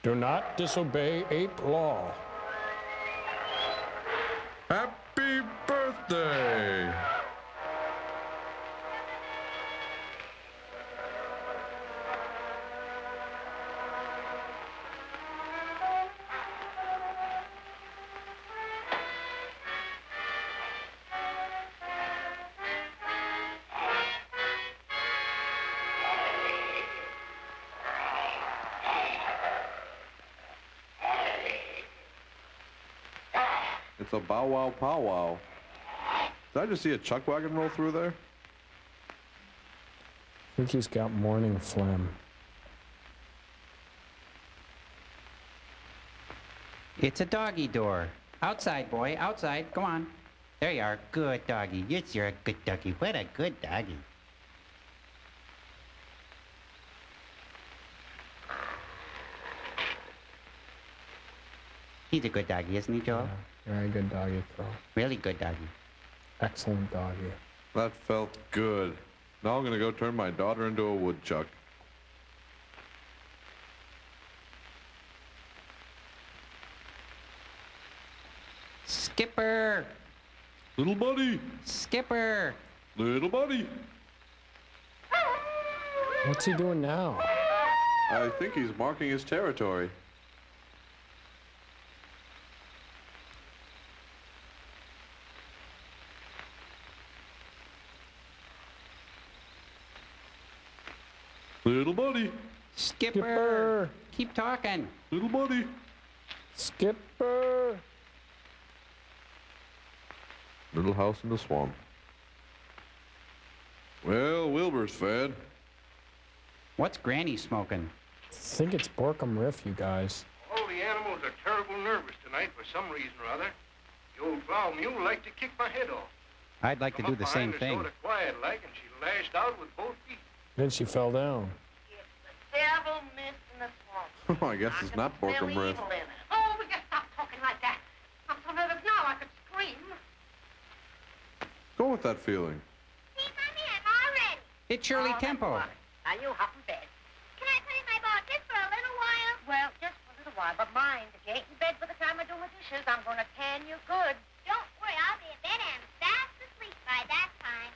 Do not disobey 8th law. Happy birthday! It's a bow wow pow wow. Did I just see a chuck wagon roll through there? I think he's got morning phlegm. It's a doggy door. Outside, boy, outside. Go on. There you are. Good doggy. Yes, you're a good doggy. What a good doggy. He's a good doggy, isn't he, Joel? Yeah, very good doggy throw. Really good doggy. Excellent doggy. That felt good. Now I'm gonna go turn my daughter into a woodchuck. Skipper! Little buddy! Skipper! Little buddy! What's he doing now? I think he's marking his territory. Little buddy. Skipper! Keep talking. Little buddy. Skipper! Little house in the swamp. Well, Wilbur's fed. What's Granny smoking? I think it's Borkum Riff, you guys. All the animals are terrible nervous tonight for some reason or other. The old plow mule liked to kick my head off. I'd like to do the same thing. Sort of quiet like, and she lashed out with both feet. Then she fell down. Devil mist in the swamp. Oh, I guess it's not Borkum Riff. Oh, will you stop talking like that? I'm so nervous now I could scream. Go with that feeling. See, Mommy, I'm all ready. It's Shirley Temple. Now you hop in bed. Can I play my ball just for a little while? Well, just for a little while, but mind, if you ain't in bed by the time I do my dishes, I'm going to tan you good. Don't worry, I'll be in bed and fast asleep by that time.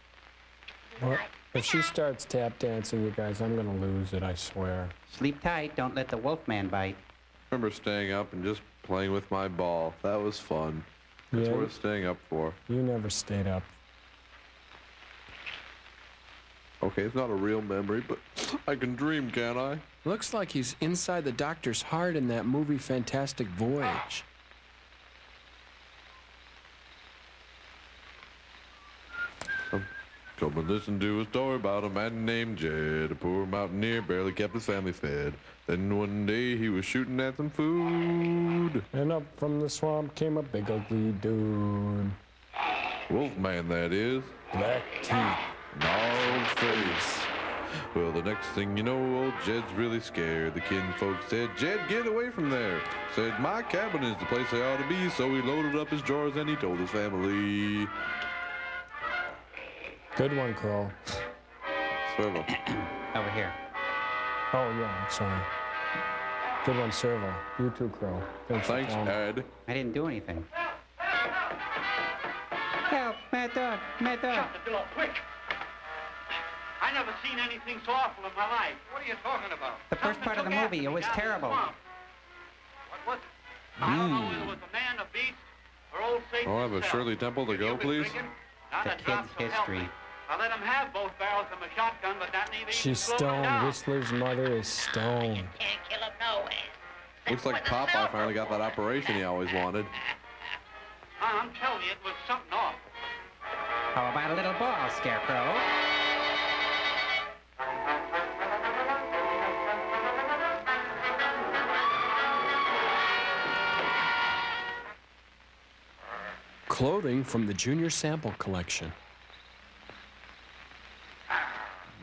Well, if she starts tap dancing, you guys, I'm gonna lose it, I swear. Sleep tight. Don't let the wolfman bite. I remember staying up and just playing with my ball. That was fun. That's Yeah. worth staying up for. You never stayed up. Okay, it's not a real memory, but I can dream, can't I? Looks like he's inside the doctor's heart in that movie Fantastic Voyage. Come and listen to a story about a man named Jed. A poor mountaineer barely kept his family fed. Then one day he was shooting at some food. And up from the swamp came a big ugly dude. Wolfman, that is. Black teeth. Gnarled face. Well, the next thing you know, old Jed's really scared. The kinfolk said, Jed, get away from there. Said, my cabin is the place I ought to be. So he loaded up his drawers and he told his family. Good one, Crow. Servo. Over here. Oh, yeah, I'm sorry. Good one, Servo. You too, Crow. Thanks, Ed. I didn't do anything. Help! Mad dog! Mad dog! Shut the door, quick! I never seen anything so awful in my life. What are you talking about? The first part of the movie, it was terrible. What was it? I don't know whether it was a man, a beast, or old Satan I'll have a himself. Shirley Temple to go, please. Not The a drop, kid's so help history. me. I let him have both barrels of my shotgun, but that neither She's stoned. Whistler's mother is stoned. Can't kill him no way. Looks like Popeye finally got that operation he always wanted. I'm telling you, it was something awful. How about a little ball, Scarecrow? Clothing from the Junior Sample Collection.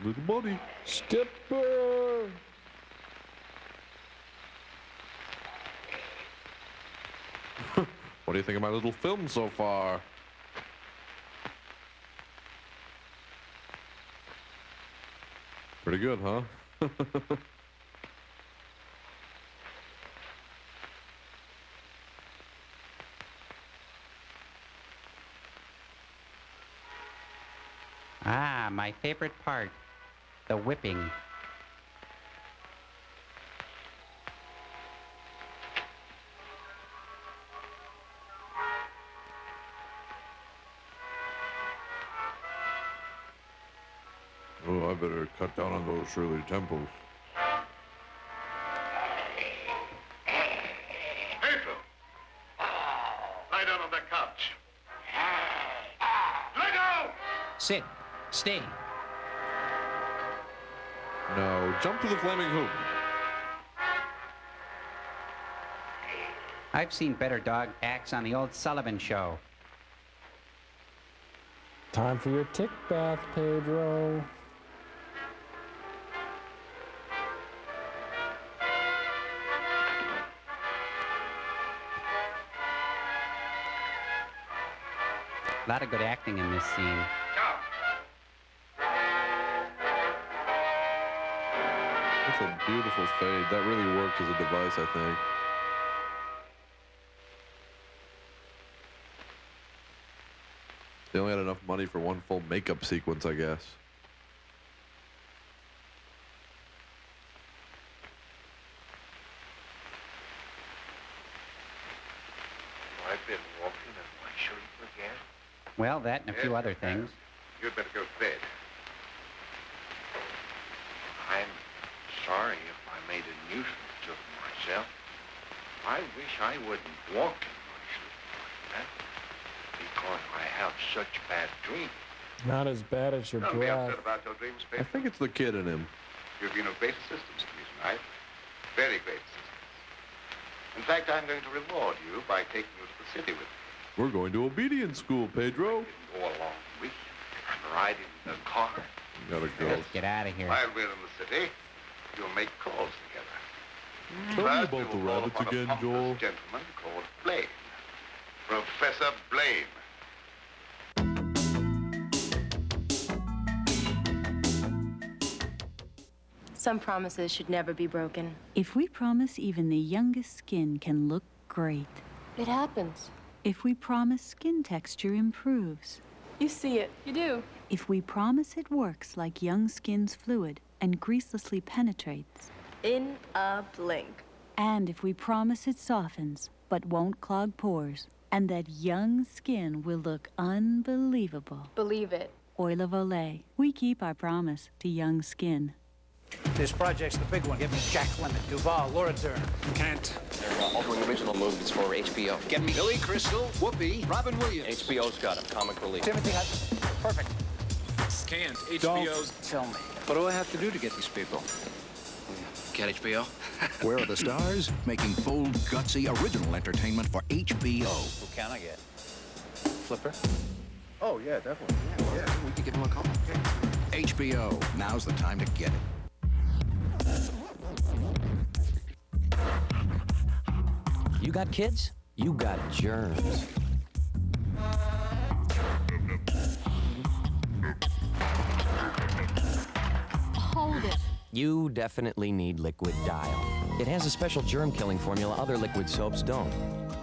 little money. Skipper! What do you think of my little film so far? Pretty good, huh? Ah, my favorite part, the whipping. Oh, I better cut down on those Shirley Temples. Pedro! Lie down on that couch. Let go! Sit. Stay. No, jump to the flaming hoop. I've seen better dog acts on the old Sullivan Show. Time for your tick bath, Pedro. A lot of good acting in this scene. That's a beautiful fade. That really worked as a device, I think. They only had enough money for one full makeup sequence, I guess. I've been walking in my sleep again. Well, that and a few other things. You'd better go to bed. I'm sorry if I made a nuisance of myself. I wish I wouldn't walk in my sleep like that, because I have such bad dreams. Not as bad as your Don't be breath. upset about your dreams, I Pedro. think it's the kid in him. You've been of great assistance to me tonight. Very great assistance. In fact, I'm going to reward you by taking you to the city with me. We're going to obedience school, Pedro. Go along with you. I'm riding in the car. You gotta go. Let's get out of here. While we're in the city, you'll make calls together. Tell me First, about we the will call rabbits upon a again, pompous Joel. gentleman called Blaine. Professor Blaine. Some promises should never be broken. If we promise even the youngest skin can look great. It happens. If we promise skin texture improves. You see it. You do. If we promise it works like young skin's fluid and greaselessly penetrates. In a blink. And if we promise it softens but won't clog pores. And that young skin will look unbelievable. Believe it. Oil of Olay. We keep our promise to young skin. This project's the big one. Get me Jack Lemmon, Duvall, Laura Dern. Can't. They're altering original movies for HBO. Get me Billy Crystal, Whoopi, Robin Williams. HBO's got a comic relief. Timothy Hutton. Perfect. Can't. HBO's. Don't tell me. What do I have to do to get these people? Get HBO? Where are the stars? Making bold, gutsy, original entertainment for HBO. Who can I get? Flipper? Oh, yeah, definitely. Yeah. We could give him a call. HBO. Now's the time to get it. You got kids? You got germs. Hold it. You definitely need Liquid Dial. It has a special germ-killing formula other liquid soaps don't.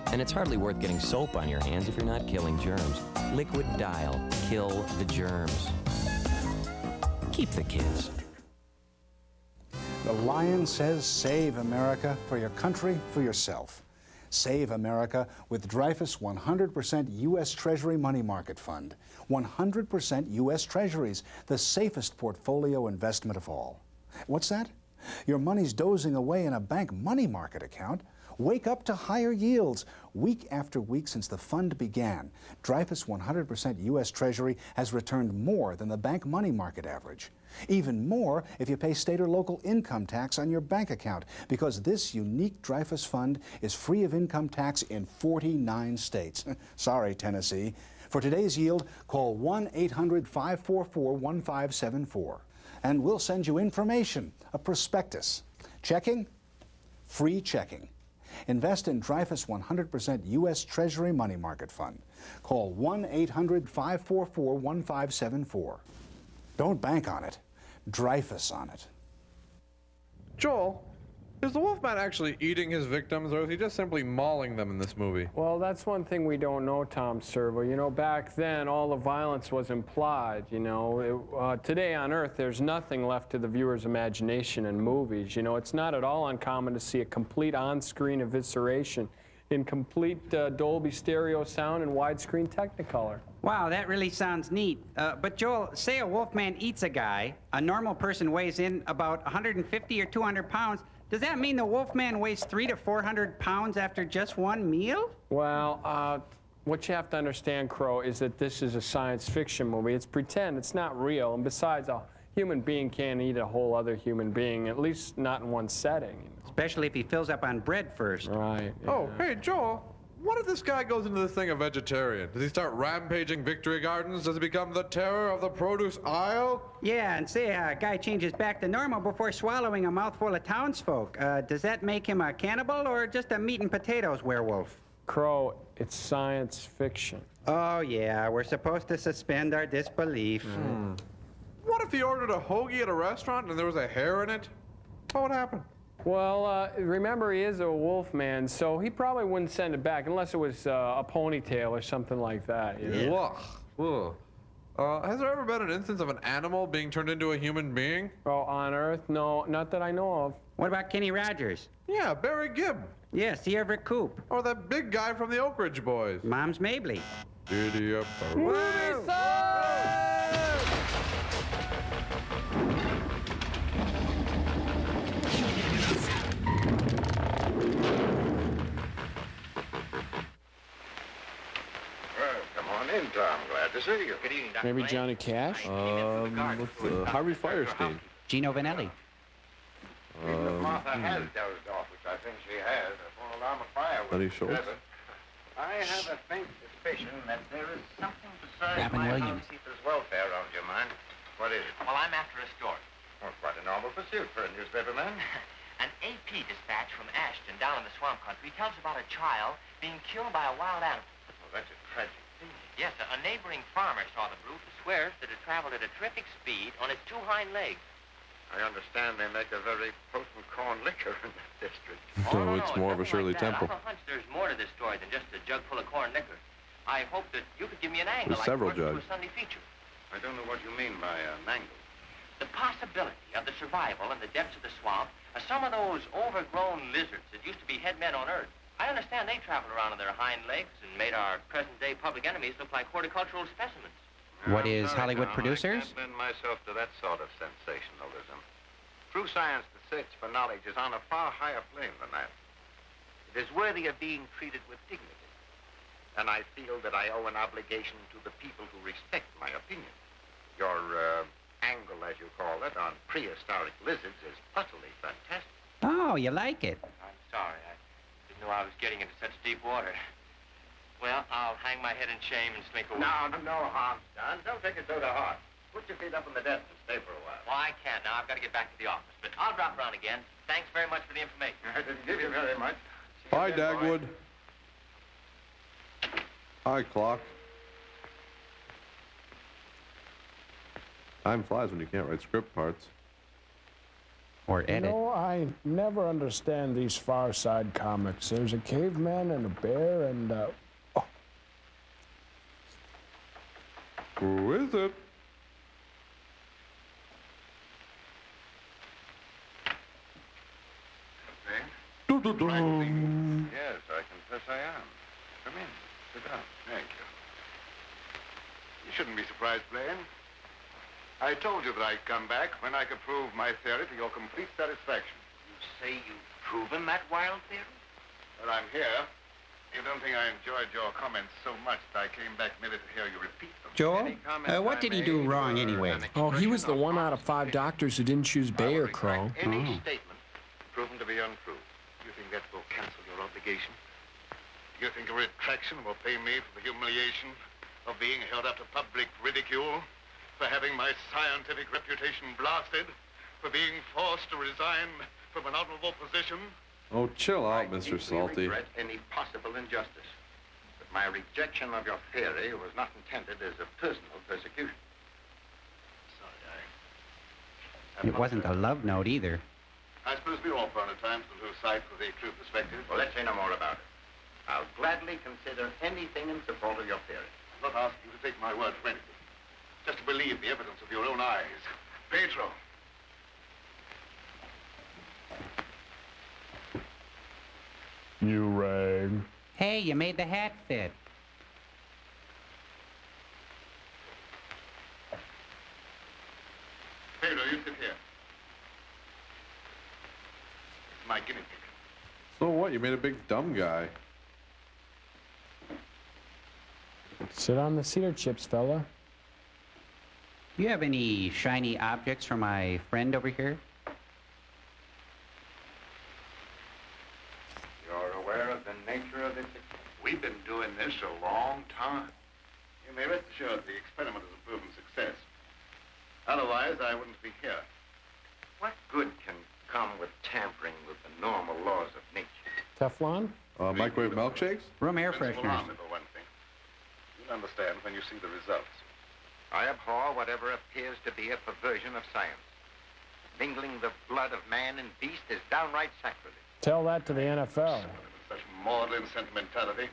And it's hardly worth getting soap on your hands if you're not killing germs. Liquid Dial. Kill the germs. Keep the kids. The Lion says save America for your country, for yourself. Save America with Dreyfus 100% U.S. Treasury Money Market Fund. 100% U.S. Treasuries, the safest portfolio investment of all. What's that? Your money's dozing away in a bank money market account. Wake up to higher yields. Week after week since the fund began, Dreyfus 100% U.S. Treasury has returned more than the bank money market average. Even more if you pay state or local income tax on your bank account, because this unique Dreyfus fund is free of income tax in 49 states. Sorry, Tennessee. For today's yield, call 1-800-544-1574. and we'll send you information, a prospectus. Checking? Free checking. Invest in Dreyfus 100% U.S. Treasury Money Market Fund. Call 1-800-544-1574. Don't bank on it. Dreyfus on it. Joel, is the Wolfman actually eating his victims, or is he just simply mauling them in this movie? Well, that's one thing we don't know, Tom Servo. You know, back then, all the violence was implied, you know. Today on Earth, there's nothing left to the viewer's imagination in movies. You know, it's not at all uncommon to see a complete on-screen evisceration in complete Dolby stereo sound and widescreen Technicolor. Wow, that really sounds neat. But Joel, say a Wolfman eats a guy, a normal person weighs in about 150 or 200 pounds. Does that mean the Wolfman weighs 300 to 400 pounds after just one meal? Well, what you have to understand, Crow, is that this is a science fiction movie. It's pretend, it's not real, and besides, a human being can't eat a whole other human being, at least not in one setting. Especially if he fills up on bread first. Right. Yeah. Oh, hey, Joel. What if this guy goes into this thing a vegetarian? Does he start rampaging victory gardens? Does he become the terror of the produce aisle? Yeah, and say a guy changes back to normal before swallowing a mouthful of townsfolk. Does that make him a cannibal or just a meat and potatoes werewolf? Crow, it's science fiction. Oh, yeah, we're supposed to suspend our disbelief. What if he ordered a hoagie at a restaurant and there was a hair in it? What would happen? Well, remember, he is a wolf man, so he probably wouldn't send it back unless it was a ponytail or something like that. You know? Ugh. Has there ever been an instance of an animal being turned into a human being? Oh, on Earth? No, not that I know of. What about Kenny Rogers? Yeah, Barry Gibb. Yeah, C. Everett Koop. Or that big guy from the Oak Ridge Boys. Mom's Mabley. Giddy up. In, Tom. Glad to see you. Good evening, Dr. Maybe Blaine. Johnny Cash? Harvey Firestein. Gino Vanelli. Even if Martha has dozed off, which I think she has, a full alarm of fire Buddy was Schultz. present. I have a faint suspicion that there is something besides Robin my Williams. housekeeper's welfare on your mind. What is it? Well, I'm after a story. Well, quite a normal pursuit for a newspaperman. An AP dispatch from Ashton down in the swamp country tells about a child being killed by a wild animal. Well, that's a tragic thing. Yes, a neighboring farmer saw the brute and swears that it traveled at a terrific speed on its two hind legs. I understand they make a very potent corn liquor in that district. No, it's more of a nothing Shirley like that. Temple. I have a hunch there's more to this story than just a jug full of corn liquor. I hope that you could give me an angle There's like several it was to jugs. a Sunday feature. I don't know what you mean by an angle. The possibility of the survival in the depths of the swamp of some of those overgrown lizards that used to be head men on Earth. I understand they traveled around on their hind legs and made our present-day public enemies look like horticultural specimens. What I'm is sorry, Hollywood Tom, producers? I can't lend myself to that sort of sensationalism. True science, the search for knowledge, is on a far higher plane than that. It is worthy of being treated with dignity. And I feel that I owe an obligation to the people who respect my opinion. Your angle, as you call it, on prehistoric lizards is utterly fantastic. Oh, you like it? I'm sorry. I didn't know I was getting into such deep water. Well, I'll hang my head in shame and slink away. No harm done. Don't take it so to heart. Put your feet up on the desk and stay for a while. Well, I can't now. I've got to get back to the office. But I'll drop around again. Thanks very much for the information. I didn't give you very much. Bye, Dagwood. Hi, clock. Time flies when you can't write script parts. Or You edit. know, I never understand these Far Side comics. There's a caveman and a bear and, Who is it? Yes, I confess I am. Come in. Sit down. Thank you. You shouldn't be surprised, Blaine. I told you that I'd come back when I could prove my theory to your complete satisfaction. You say you've proven that wild theory? Well, I'm here. You don't think I enjoyed your comments so much that I came back merely to hear you repeat them? Joel, Any comments what I did he do made wrong were anyway? an Oh, he was the expression 1 out of 5 doctors who didn't choose Bayer, Crow. Any statement proven to be untrue. You think that will cancel your obligation? You think a retraction will pay me for the humiliation of being held up to public ridicule? For having my scientific reputation blasted? For being forced to resign from an honorable position? Oh, chill out, Mr. Salty. I regret any possible injustice. But my rejection of your theory was not intended as a personal persecution. Sorry, It wasn't a love note either. I suppose we all prone at times to lose sight of the true perspective. Well, let's say no more about it. I'll gladly consider anything in support of your theory. I'm not asking you to take my word for anything. Just to believe the evidence of your own eyes. Pedro. You rang. Hey, you made the hat fit. Pedro, you sit here. It's my guinea pig. So what? You made a big dumb guy. Sit on the cedar chips, fella. Do you have any shiny objects for my friend over here? You're aware of the nature of this? We've been doing this a long time. You may rest assured the experiment has a proven success. Otherwise, I wouldn't be here. What good can come with tampering with the normal laws of nature? Teflon? Microwave milkshakes? Room air Principle fresheners. army, for one thing. You'll understand when you see the results. I abhor whatever appears to be a perversion of science. Mingling the blood of man and beast is downright sacrilege. Tell that to the NFL. Such maudlin sentimentality.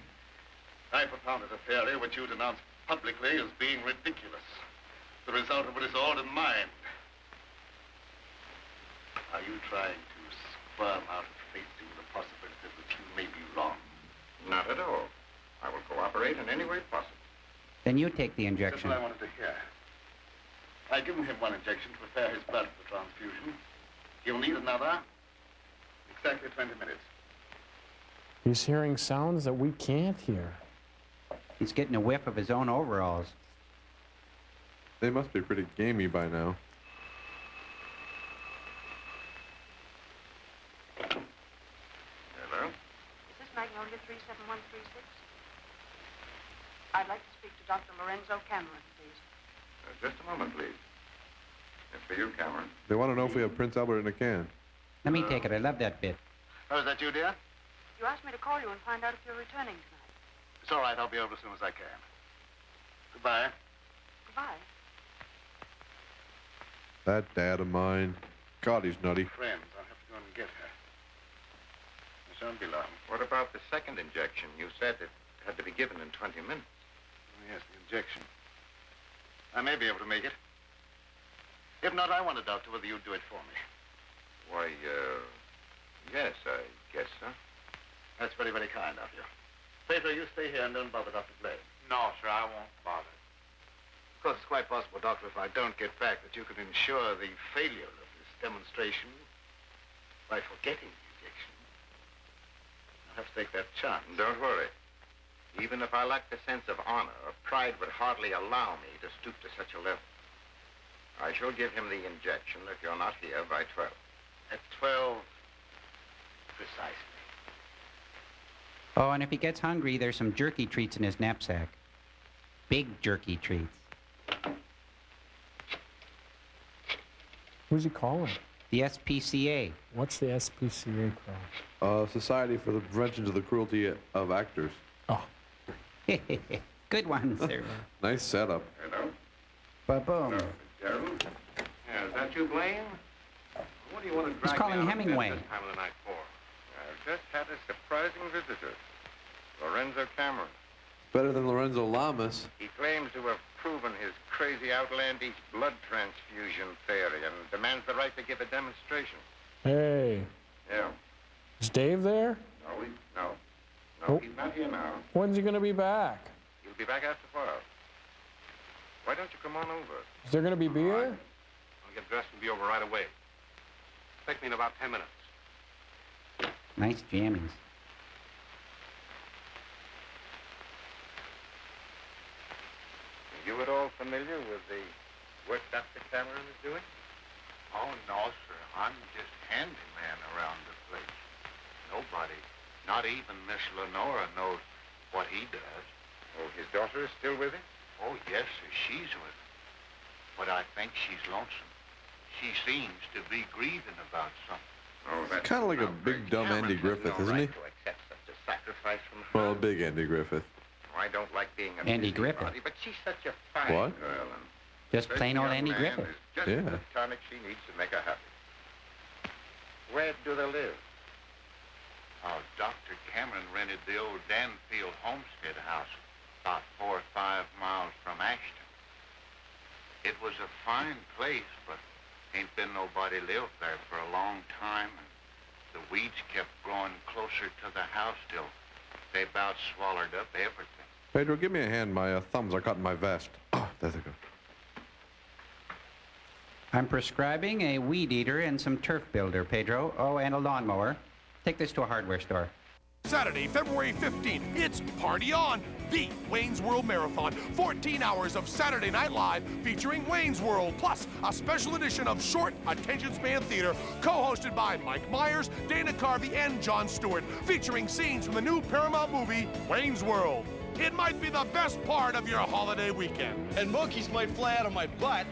I propounded a theory which you denounced publicly as being ridiculous. The result of it is all in mind. Are you trying to squirm out of facing the possibility that you may be wrong? Not at all. I will cooperate in any way possible. Then you take the injection. That's what I wanted to hear. I've given him one injection to prepare his blood for transfusion. He'll need another. Exactly 20 minutes. He's hearing sounds that we can't hear. He's getting a whiff of his own overalls. They must be pretty gamey by now. Hello? Is this Magnolia 37136? I'd like to speak to Dr. Lorenzo Cameron, please. Just a moment, please. It's for you, Cameron. They want to know if we have Prince Albert in a can. Let me take it. I love that bit. Oh, is that you, dear? You asked me to call you and find out if you're returning tonight. It's all right. I'll be over as soon as I can. Goodbye. Goodbye. That dad of mine. God, he's nutty. Friends, I'll have to go and get her. I shan't be long. What about the second injection? You said it had to be given in 20 minutes. Oh, yes, the injection. I may be able to make it. If not, I want a doctor whether you'd do it for me. Why, yes, I guess so. That's very, very kind of you. Pedro, you stay here and don't bother Dr. Blake. No, sir, I won't bother. Of course, it's quite possible, Doctor, if I don't get back, that you could ensure the failure of this demonstration by forgetting the injection. I'll have to take that chance. Don't worry. Even if I lacked a sense of honor, pride would hardly allow me to stoop to such a level. I shall give him the injection if you're not here by 12. At 12, precisely. Oh, and if he gets hungry, there's some jerky treats in his knapsack. Big jerky treats. Who's he calling? The SPCA. What's the SPCA called? Society for the Prevention of the Cruelty of Actors. Oh. Good one, sir. Nice setup. Hello? Ba-boom. Gerald? Yeah, is that you, Blaine? What do you want to drag He's calling me out of Hemingway. bed this time of the night for? I've just had a surprising visitor. Lorenzo Cameron. Better than Lorenzo Lamas. He claims to have proven his crazy, outlandish blood transfusion theory and demands the right to give a demonstration. Hey. Yeah. Is Dave there? No, Oh. he's not here now. When's he going to be back? He'll be back after 12. Why don't you come on over? Is there going to be beer? I'll get dressed and be over right away. Take me in about 10 minutes. Nice jammies. Are you at all familiar with the work Dr. Cameron is doing? Oh, no, sir. I'm just handyman around the place. Nobody, not even Miss Lenora, knows what he does. Oh, his daughter is still with him? Oh, yes, sir. She's with him. But I think she's lonesome. She seems to be grieving about something. Oh, that's kind of like a big dumb Andy Griffith, isn't he? To accept such a sacrifice from her. Well, a big Andy Griffith. I don't like being a Andy busybody, Griffith. but she's such a fine What? girl. And Just this plain old young Andy man Griffith. is just Yeah. the tonic she needs to make her happy. Where do they live? Oh, Dr. Cameron rented the old Danfield homestead house about 4 or 5 miles from Ashton. It was a fine place, but ain't been nobody lived there for a long time. And the weeds kept growing closer to the house till they about swallowed up everything. Pedro, give me a hand. My thumbs are caught in my vest. Oh, there they go. I'm prescribing a weed eater and some turf builder, Pedro. Oh, and a lawnmower. Take this to a hardware store. Saturday, February 15th, it's Party On, the Wayne's World Marathon. 14 hours of Saturday Night Live featuring Wayne's World, plus a special edition of short attention span theater co-hosted by Mike Myers, Dana Carvey, and Jon Stewart, featuring scenes from the new Paramount movie, Wayne's World. It might be the best part of your holiday weekend. And monkeys might fly out of my butt.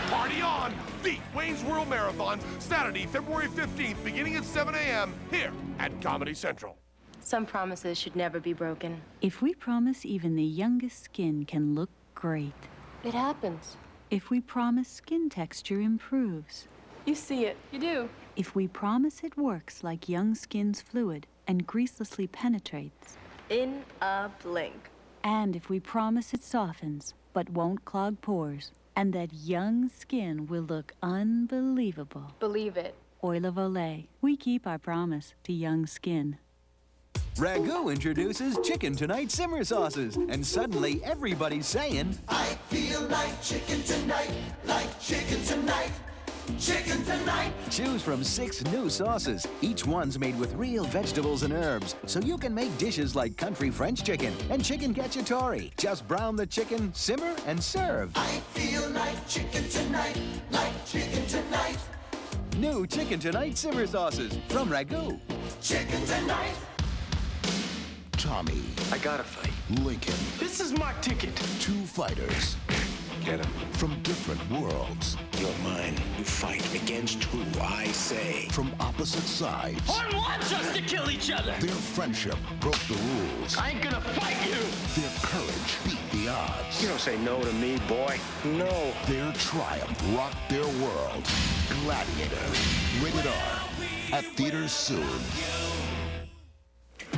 Party On, the Wayne's World Marathon, Saturday, February 15th, beginning at 7 a.m. here at Comedy Central. Some promises should never be broken. If we promise even the youngest skin can look great. It happens. If we promise skin texture improves. You see it. You do. If we promise it works like young skin's fluid and greaselessly penetrates. In a blink. And if we promise it softens but won't clog pores, and that young skin will look unbelievable. Believe it. Oil of Olay. We keep our promise to young skin. Ragu introduces Chicken Tonight Simmer Sauces, and suddenly everybody's saying, I feel like chicken tonight, like chicken tonight, chicken tonight. Choose from 6 new sauces. Each one's made with real vegetables and herbs, so you can make dishes like country French chicken and chicken cacciatore. Just brown the chicken, simmer, and serve. I feel like chicken tonight, like chicken tonight. New Chicken Tonight Simmer Sauces from Ragu. Chicken tonight. Tommy. I gotta fight. Lincoln. This is my ticket. 2 fighters. Get him. From different worlds. You're mine. You fight against who I say. From opposite sides. I want us to kill each other. Their friendship broke the rules. I ain't gonna fight you. Their courage beat the odds. You don't say no to me, boy. No. Their triumph rocked their world. Gladiator. Rated R. At theaters soon.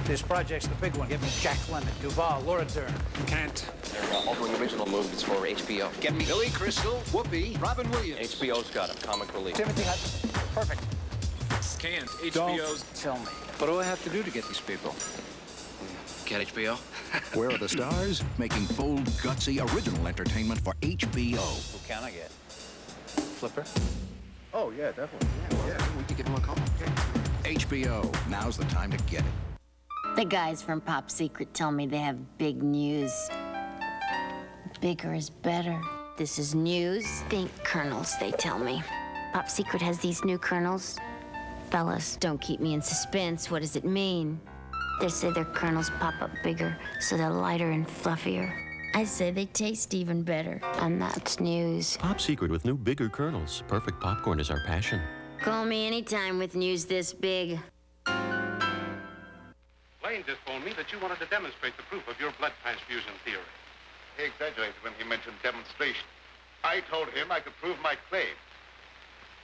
This project's the big one. Give me Jack Lemmon, Duvall, Laura Dern. Can't. They're altering original movies for HBO. Get me Billy Crystal, Whoopi, Robin Williams. HBO's got him. Comic relief. Timothy Hudson. Perfect. Can't. HBO's. Don't tell me. What do I have to do to get these people? Get HBO? Where are the stars? Making bold, gutsy, original entertainment for HBO. Who can I get? Flipper? Oh, yeah, definitely. Yeah, we could give him a call. HBO. Now's the time to get it. The guys from Pop Secret tell me they have big news. Bigger is better. This is news. Think kernels, they tell me. Pop Secret has these new kernels. Fellas, don't keep me in suspense. What does it mean? They say their kernels pop up bigger, so they're lighter and fluffier. I say they taste even better, and that's news. Pop Secret with new bigger kernels. Perfect popcorn is our passion. Call me anytime with news this big. Lane just phoned me that you wanted to demonstrate the proof of your blood transfusion theory. He exaggerated when he mentioned demonstration. I told him I could prove my claim.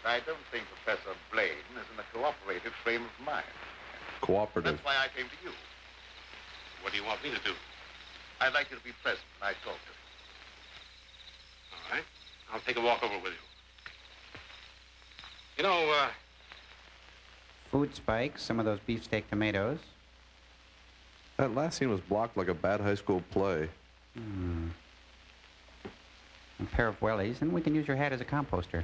I don't think Professor Blaine is in a cooperative frame of mind. Cooperative. That's why I came to you. What do you want me to do? I'd like you to be present when I talk to him. All right. I'll take a walk over with you. You know, Food spikes, some of those beefsteak tomatoes. That last scene was blocked like a bad high school play. A pair of wellies, and we can use your hat as a composter.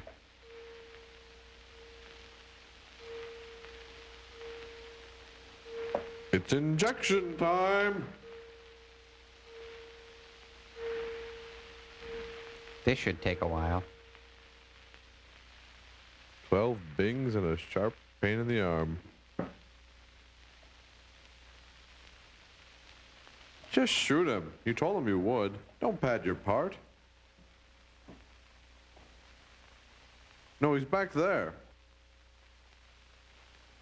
It's injection time. This should take a while. 12 bings and a sharp pain in the arm. Just shoot him. You told him you would. Don't pad your part. No, he's back there.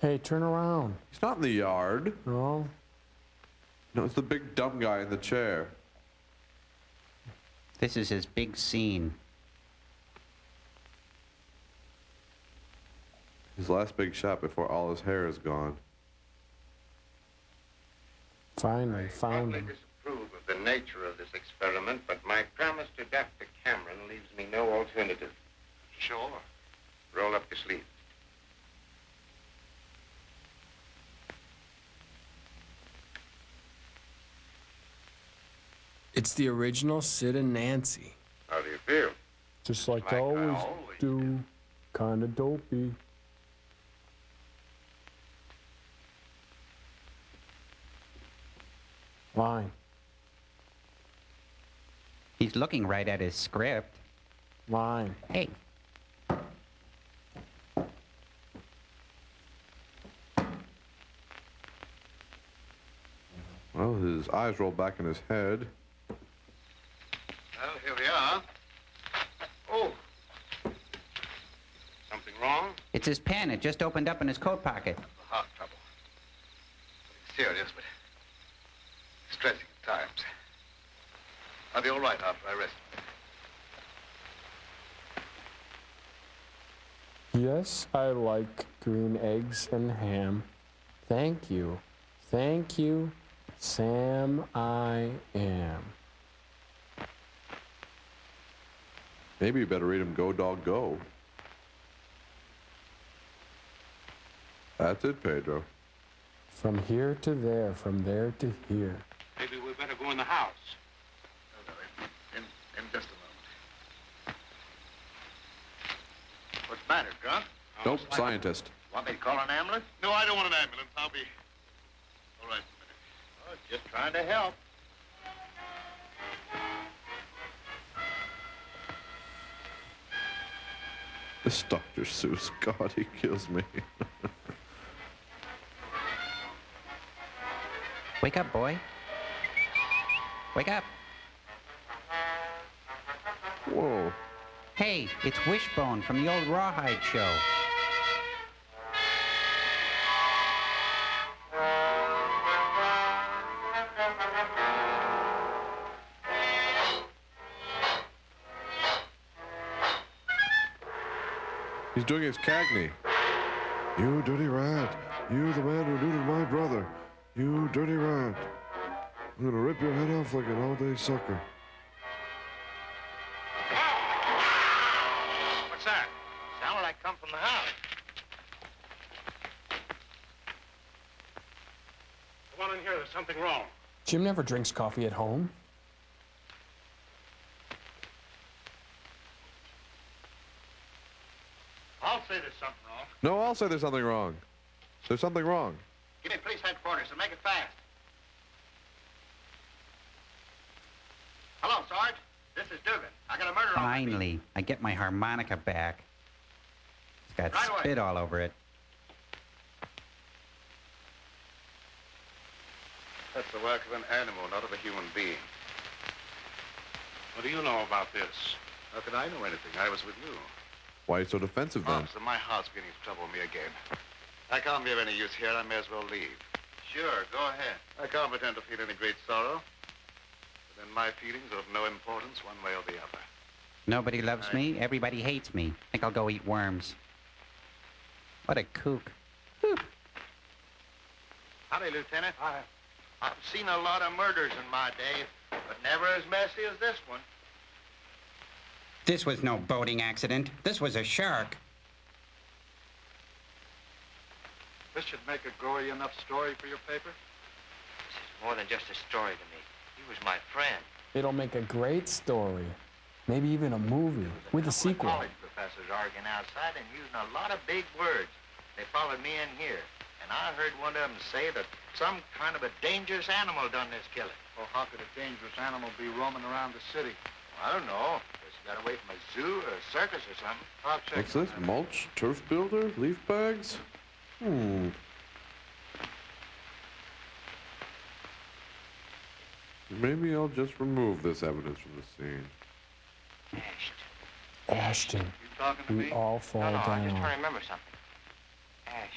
Hey, turn around. He's not in the yard. No. No, it's the big dumb guy in the chair. This is his big scene. His last big shot before all his hair is gone. Finally, found him. Disapprove of the nature of this experiment, but my promise to Dr. Cameron leaves me no alternative. Sure. Roll up your sleeve. It's the original Sid and Nancy. How do you feel? Just like I always do. Kinda dopey. Line. He's looking right at his script. Line. Hey. Well, his eyes roll back in his head. Well, here we are. Oh. Something wrong? It's his pen. It just opened up in his coat pocket. Heart trouble. Serious, but stressing at times. I'll be all right after I rest. Yes, I like green eggs and ham. Thank you. Thank you, Sam, I am. Maybe you better read him Go Dog Go. That's it, Pedro. From here to there, from there to here. Maybe we better go in the house. In just a moment. What's the matter, drunk? Nope, scientist. Want me to call an ambulance? No, I don't want an ambulance. I'll be all right for a minute. Oh, just trying to help. This Dr. Seuss, God, he kills me. Wake up, boy. Wake up. Whoa. Hey, it's Wishbone from the old Rawhide show. He's doing his Cagney. You dirty rat. You the man who neutered my brother. You dirty rat. I'm gonna rip your head off like an all-day sucker. What's that? Sounded like come from the house. Come on in here. There's something wrong. Jim never drinks coffee at home. I'll say there's something wrong. No, I'll say there's something wrong. There's something wrong. Give me police headquarters and make it fast. Hello, Sarge. This is Dugan. I got a murder on my feet. Finally, I get my harmonica back. It's got Right away. spit all over it. That's the work of an animal, not of a human being. What do you know about this? How could I know anything? I was with you. Why are you so defensive then? Officer, my heart's beginning to trouble me again. I can't be of any use here. I may as well leave. Sure, go ahead. I can't pretend to feel any great sorrow. But then my feelings are of no importance one way or the other. Nobody loves me. Everybody hates me. Think I'll go eat worms. What a kook. Howdy, Lieutenant. Hi. I've seen a lot of murders in my day, but never as messy as this one. This was no boating accident. This was a shark. This should make a gory enough story for your paper. This is more than just a story to me. He was my friend. It'll make a great story. Maybe even a movie with a sequel. College professors arguing outside and using a lot of big words. They followed me in here, and I heard one of them say that some kind of a dangerous animal done this killing. Well, how could a dangerous animal be roaming around the city? Well, I don't know. Just got away from a zoo or a circus or something. I'll check. What's this? Mulch? Turf builder? Leaf bags? Maybe I'll just remove this evidence from the scene. Ashton, talking to we me? all fall No, I'm just down. trying to remember something. Ashton.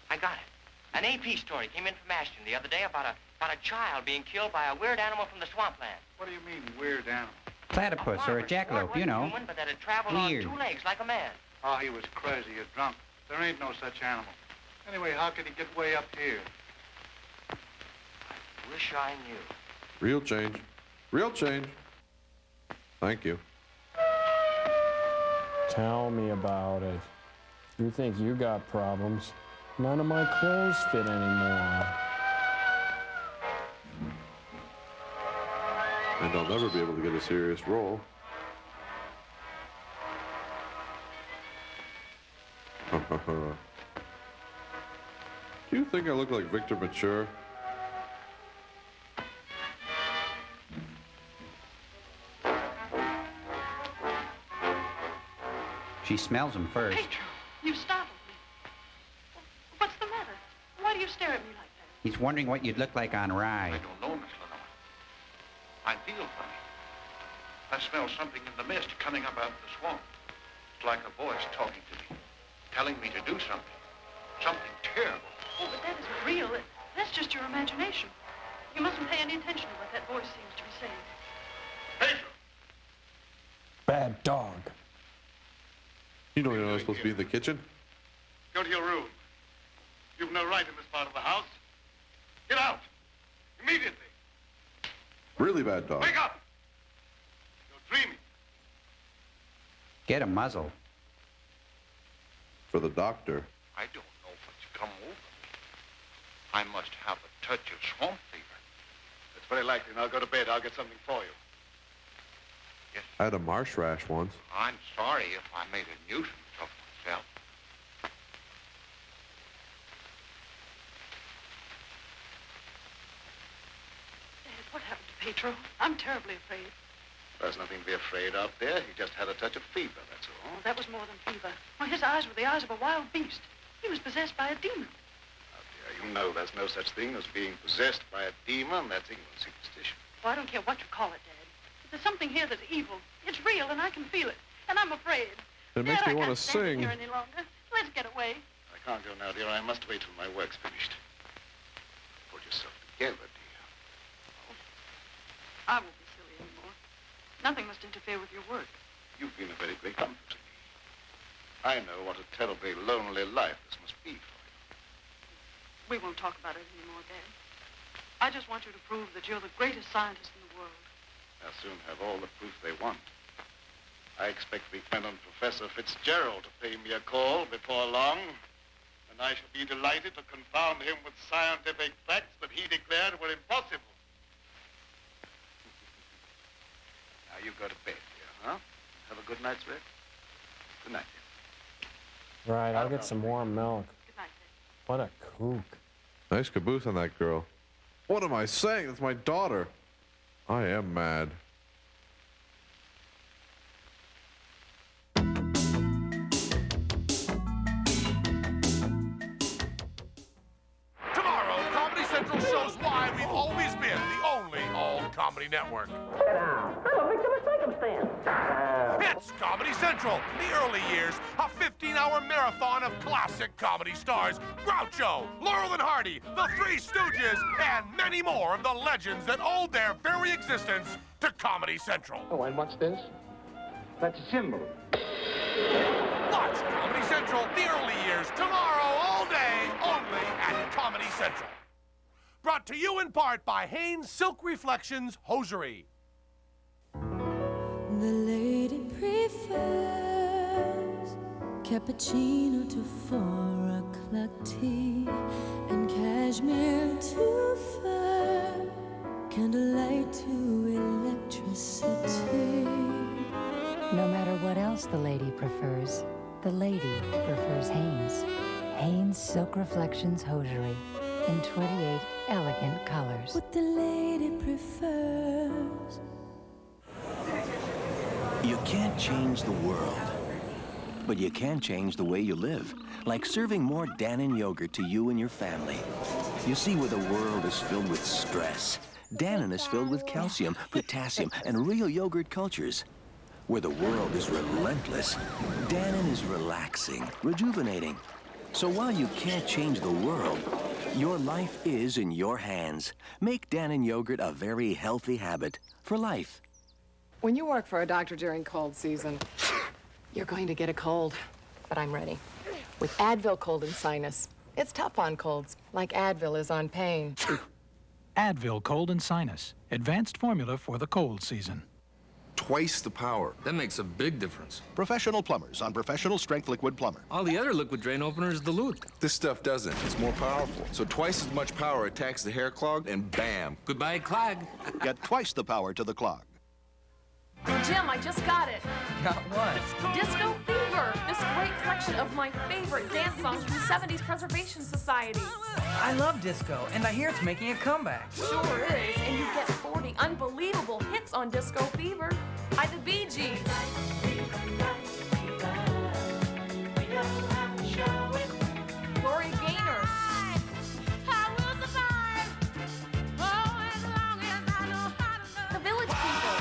I got it. An AP story came in from Ashton the other day about a child being killed by a weird animal from the swampland. What do you mean, weird animal? Platypus or a jackalope, you know. Human, but that had traveled Weird. on 2 legs like a man. Oh, he was crazy or drunk. There ain't no such animal. Anyway, how could he get way up here? Wish I knew. Real change. Real change. Thank you. Tell me about it. You think you got problems? None of my clothes fit anymore. And I'll never be able to get a serious role. Do you think I look like Victor Mature? She smells him first. Pedro, you startled me. What's the matter? Why do you stare at me like that? He's wondering what you'd look like on rye. I don't know, Miss Lenore. I feel funny. I smell something in the mist coming up out of the swamp. It's like a voice talking to me, telling me to do something. Something terrible. Oh, but that isn't real. That's just your imagination. You mustn't pay any attention to what that voice seems to be saying. Pedro! Bad dog. You know you're not supposed to be in the kitchen? Go to your room. You've no right in this part of the house. Get out! Immediately! Really bad dog. Wake up! You're dreaming. Get a muzzle. For the doctor. I don't know what's come over me. I must have a touch of swamp fever. That's very likely. Now go to bed. I'll get something for you. I had a marsh rash once. I'm sorry if I made a nuisance of myself. Dad, what happened to Pedro? I'm terribly afraid. There's nothing to be afraid of there. He just had a touch of fever, that's all. Oh, that was more than fever. Well, his eyes were the eyes of a wild beast. He was possessed by a demon. Now, dear, you know there's no such thing as being possessed by a demon. That's English superstition. Well, I don't care what you call it, Dad. But there's something here that's evil. It's real, and I can feel it. And I'm afraid. It makes Dad, me I want to can't stand sing. here any longer. Let's get away. I can't go now, dear. I must wait till my work's finished. Pull yourself together, dear. I won't be silly anymore. Nothing must interfere with your work. You've been a very great comfort to me. I know what a terribly lonely life this must be for you. We won't talk about it anymore, Dad. I just want you to prove that you're the greatest scientist in the world. They'll soon have all the proof they want. I expect the friend Professor Fitzgerald to pay me a call before long, and I shall be delighted to confound him with scientific facts that he declared were impossible. Now you go to bed, dear, huh? Have a good night's rest. Good night, dear. Right, I'll get some warm milk. Good night, Dad. What a kook. Nice caboose on that girl. What am I saying? That's my daughter. I am mad. Tomorrow, Comedy Central shows why we've always been the only all-comedy network. I'm a victim of circumstance. It's Comedy Central, the early years, a 15-hour marathon of classic comedy stars. Groucho, Laurel and Hardy, the Three Stooges, and many more of the legends that owe their very existence to Comedy Central. Oh, and what's this? That's a symbol. Watch Comedy Central, the early years, tomorrow, all day, only at Comedy Central. Brought to you in part by Hanes Silk Reflections Hosiery. The lady prefers cappuccino to 4 o'clock tea and cashmere to fur, candlelight to electricity. No matter what else the lady prefers, the lady prefers Hanes. Hanes Silk Reflections Hosiery in 28 elegant colors. What the lady prefers. You can't change the world, but you can change the way you live, like serving more Dannon yogurt to you and your family. You see, where the world is filled with stress, Dannon is filled with calcium, potassium, and real yogurt cultures. Where the world is relentless, Dannon is relaxing, rejuvenating. So while you can't change the world, your life is in your hands. Make Dannon yogurt a very healthy habit for life. When you work for a doctor during cold season, you're going to get a cold, but I'm ready. With Advil Cold and Sinus. It's tough on colds, like Advil is on pain. Advil Cold and Sinus, advanced formula for the cold season. Twice the power. That makes a big difference. Professional plumbers on Professional Strength Liquid Plumber. All the other liquid drain openers dilute. This stuff doesn't. It's more powerful. So twice as much power attacks the hair clog, and bam. Goodbye, clog. Get twice the power to the clog. Jim, I just got it. Got what? Disco Fever. This great collection of my favorite dance songs from the 70s Preservation Society. I love disco, and I hear it's making a comeback. Sure is, and you get 40 unbelievable hits on Disco Fever by the Bee Gees. Gloria Gaynor. The Village People.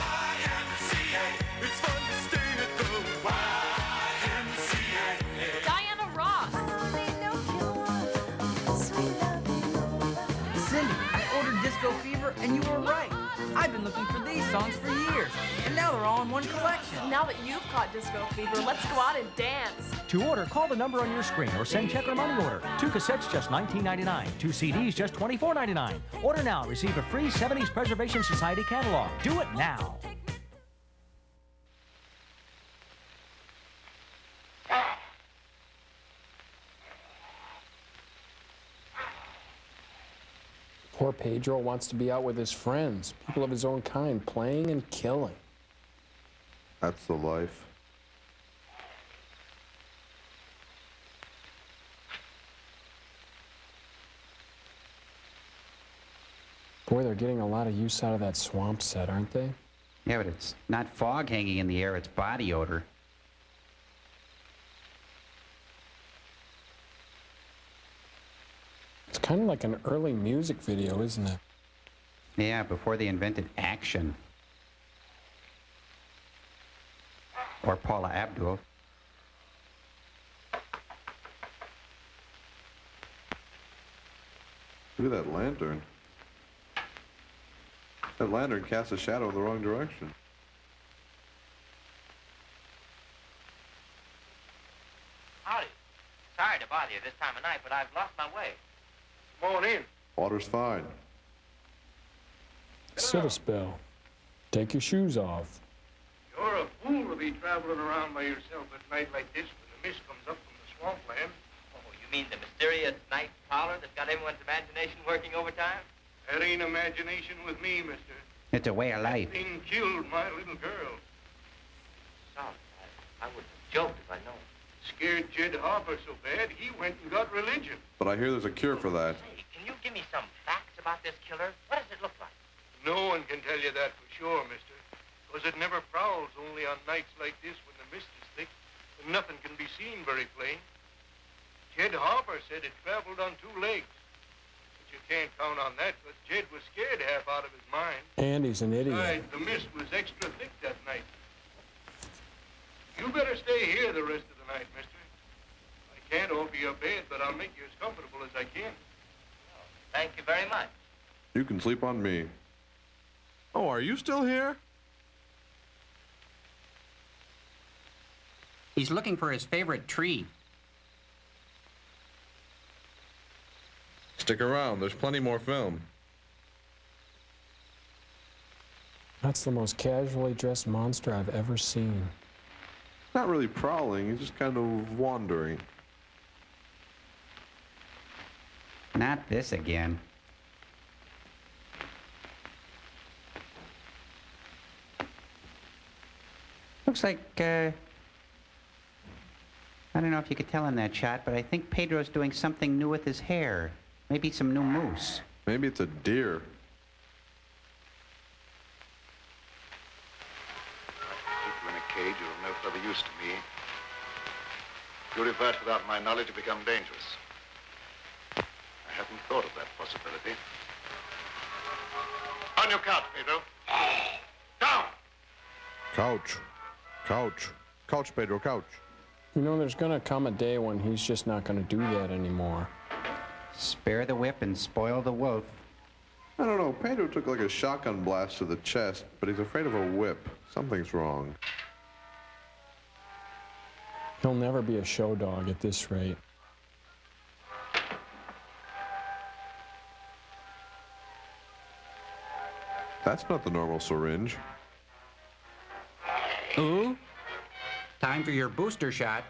Diana Ross. Cindy, I ordered Disco Fever, and you were right. I've been looking for these songs for years, and now they're all in one collection. Now that you've caught Disco Fever, let's go out and dance. To order, call the number on your screen or send check or money order. 2 cassettes, just $19.99. 2 CDs, just $24.99. Order now. Receive a free 70s Preservation Society catalog. Do it now. Poor Pedro wants to be out with his friends, people of his own kind, playing and killing. That's the life. Boy, they're getting a lot of use out of that swamp set, aren't they? Yeah, but it's not fog hanging in the air, it's body odor. It's kind of like an early music video, isn't it? Yeah, before they invented action. Or Paula Abdul. Look at that lantern. That lantern casts a shadow in the wrong direction. Howdy. Sorry to bother you this time of night, but I've lost my way. Come on in. Water's fine. Sit a spell. Take your shoes off. You're a fool to be traveling around by yourself at night like this when the mist comes up from the swampland. Oh, you mean the mysterious night prowler that's got everyone's imagination working overtime? That ain't imagination with me, mister. It's a way of life. That thing killed my little girl. Sorry, I wouldn't have joked if I'd known. Scared Jed Harper so bad, he went and got religion. But I hear there's a cure for that. Hey, can you give me some facts about this killer? What does it look like? No one can tell you that for sure, mister. Because it never prowls only on nights like this when the mist is thick and nothing can be seen very plain. Jed Harper said it traveled on 2 legs. But you can't count on that because Jed was scared half out of his mind. And he's an idiot. Besides, the mist was extra thick that night. You better stay here the rest of the night, mister. I can't offer you a bed, but I'll make you as comfortable as I can. Thank you very much. You can sleep on me. Oh, are you still here? He's looking for his favorite tree. Stick around. There's plenty more film. That's the most casually dressed monster I've ever seen. Not really prowling. He's just kind of wandering. Not this again. Looks like, I don't know if you could tell in that shot, but I think Pedro's doing something new with his hair. Maybe some new mousse. Maybe it's a deer. Keep you in a cage, you're of no further use to me. If you revert without my knowledge, you become dangerous. I hadn't thought of that possibility. On your couch, Pedro. Down! Couch. Couch. Couch, Pedro, couch. You know, there's gonna come a day when he's just not gonna do that anymore. Spare the whip and spoil the wolf. I don't know. Pedro took like a shotgun blast to the chest, but he's afraid of a whip. Something's wrong. He'll never be a show dog at this rate. That's not the normal syringe. Ooh. Time for your booster shot.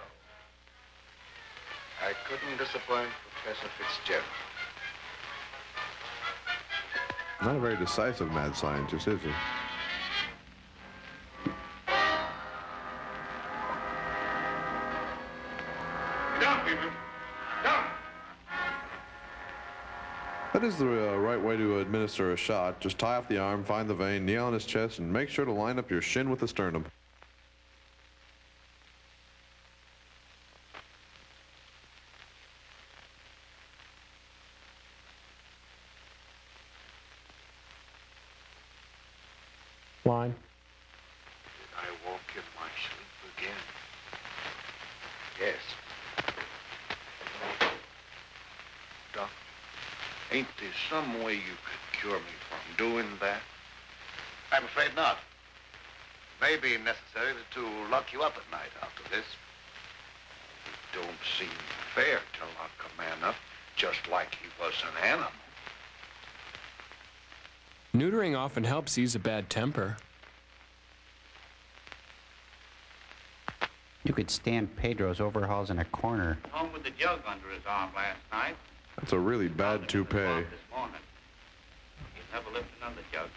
I couldn't disappoint Professor Fitzgerald. Not a very decisive mad scientist, is he? Down, people. Down. That is the right way to administer a shot. Just tie off the arm, find the vein, kneel on his chest, and make sure to line up your shin with the sternum. Line. Did I walk in my sleep again? Yes. Doc, ain't there some way you could cure me from doing that? I'm afraid not. May be necessary to lock you up at night after this. It don't seem fair to lock a man up just like he was an animal. Neutering often helps ease a bad temper. You could stand Pedro's overhauls in a corner. Home with the jug under his arm last night. That's a really bad toupee. This morning. He'll never lift another jug.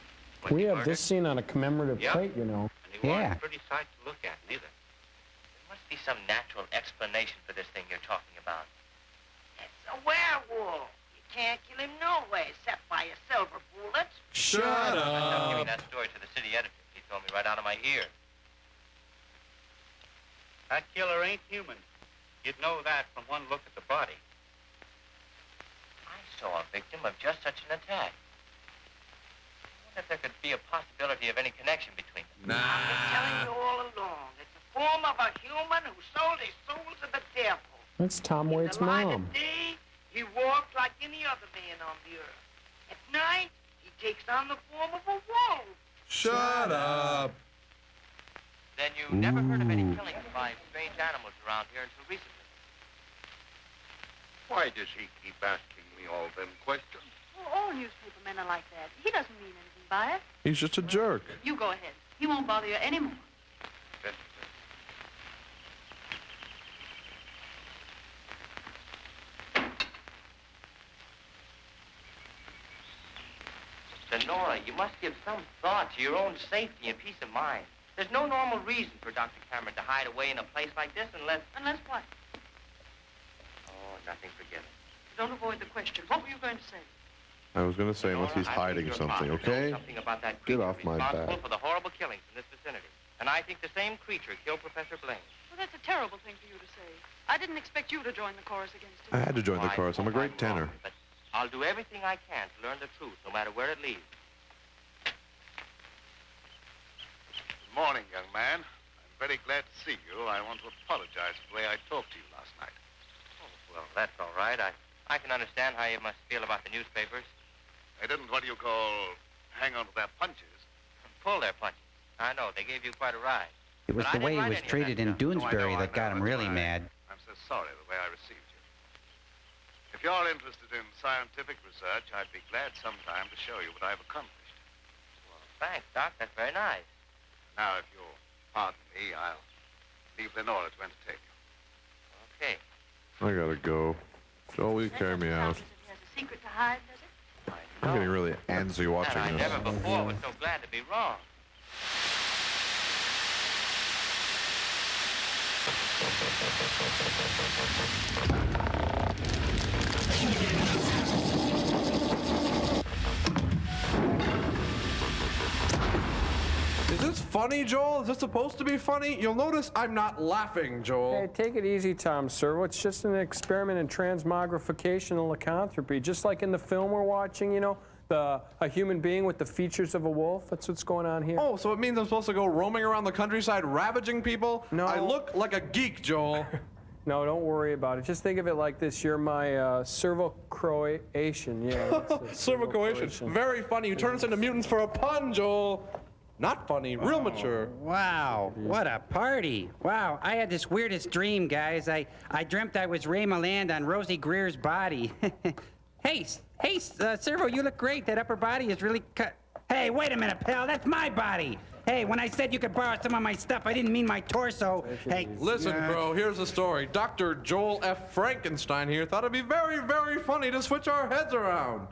We have this scene on a commemorative plate, you know. And he wasn't a pretty sight to look at, neither. There must be some natural explanation for this thing you're talking about. It's a werewolf. You can't kill him no way except by a silver bullet. Shut I'm giving that story to the city editor. He told me right out of my ear. That killer ain't human. You'd know that from one look at the body. I saw a victim of just such an attack. I wonder if there could be a possibility of any connection between them. I've been telling you all along. It's the form of a human who sold his soul to the devil. That's Tom Waits' In the light mom. of day, he walks like any other man on the earth. At night, he takes on the form of a wolf. Shut up. Then you never heard of any killings by strange animals around here until recently. Why does he keep asking me all them questions? Well, all newspaper men are like that. He doesn't mean anything by it. He's just a jerk. You go ahead. He won't bother you anymore. Sonora, you must give some thought to your own safety and peace of mind. There's no normal reason for Dr. Cameron to hide away in a place like this unless... Unless what? Oh, nothing, forget it. Don't avoid the question. What were you going to say? I was going to say unless he's hiding something, okay? Something about that Get creature off my responsible back. for the horrible killings in this vicinity. And I think the same creature killed Professor Blaine. Well, that's a terrible thing for you to say. I didn't expect you to join the chorus against him. I had to join the chorus. I'm a great tenor. But I'll do everything I can to learn the truth, no matter where it leads. Good morning, young man. I'm very glad to see you. I want to apologize for the way I talked to you last night. Oh, well, that's all right. I can understand how you must feel about the newspapers. I didn't, what do you call, hang on to their punches. Pull their punches. I know, they gave you quite a ride. It was But I the way didn't he write was any of treated that in stuff. Doonesbury that got him that's really why mad. I'm so sorry the way I received you. If you're interested in scientific research, I'd be glad sometime to show you what I've accomplished. Well, thanks, Doc. That's very nice. Now, if you'll pardon me, I'll leave Lenora to entertain you. Okay. I gotta go. Joel, will you carry me out? He has a secret to hide, does it? I'm getting really antsy watching And I this. never before was so glad to be wrong. Is this funny, Joel? Is this supposed to be funny? You'll notice I'm not laughing, Joel. Hey, take it easy, Tom Servo. It's just an experiment in transmogrification and lycanthropy. Just like in the film we're watching, you know, a human being with the features of a wolf. That's what's going on here. Oh, so it means I'm supposed to go roaming around the countryside ravaging people? No. I look like a geek, Joel. No, don't worry about it. Just think of it like this. You're my Servo-Croatian. Yeah. Servo-Croatian. Very funny. You turn us into mutants for a pun, Joel. Not funny, real mature. Wow, what a party. Wow, I had this weirdest dream, guys. I dreamt I was Ray Milland on Rosie Greer's body. Hey, Servo, you look great. That upper body is really cut. Hey, wait a minute, pal. That's my body. Hey, when I said you could borrow some of my stuff, I didn't mean my torso. Hey, listen, bro, here's the story. Dr. Joel F. Frankenstein here thought it'd be very, very funny to switch our heads around.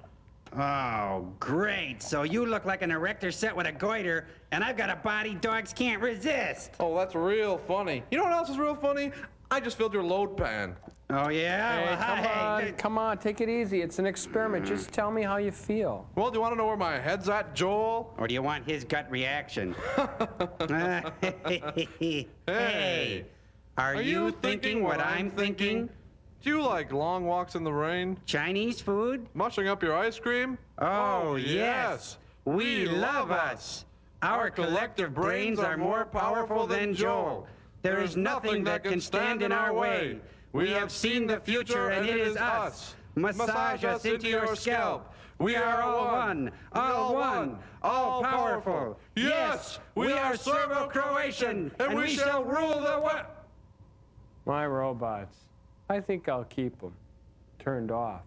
Oh, great. So you look like an erector set with a goiter, and I've got a body dogs can't resist. Oh, that's real funny. You know what else is real funny? I just filled your load pan. Oh, yeah? Hey, come on, take it easy. It's an experiment. Just tell me how you feel. Well, do you want to know where my head's at, Joel? Or do you want his gut reaction? Hey, are you thinking what I'm thinking? Do you like long walks in the rain? Chinese food? Mushing up your ice cream? Oh, yes. We love us. Our collective brains are more powerful than Joel. There is nothing that can stand in our way. We have seen the future, and it is us. Massage us into your scalp. We are all one, all powerful. Yes, we are Servo-Croatian, and we shall rule the world. My robots. I think I'll keep them turned off.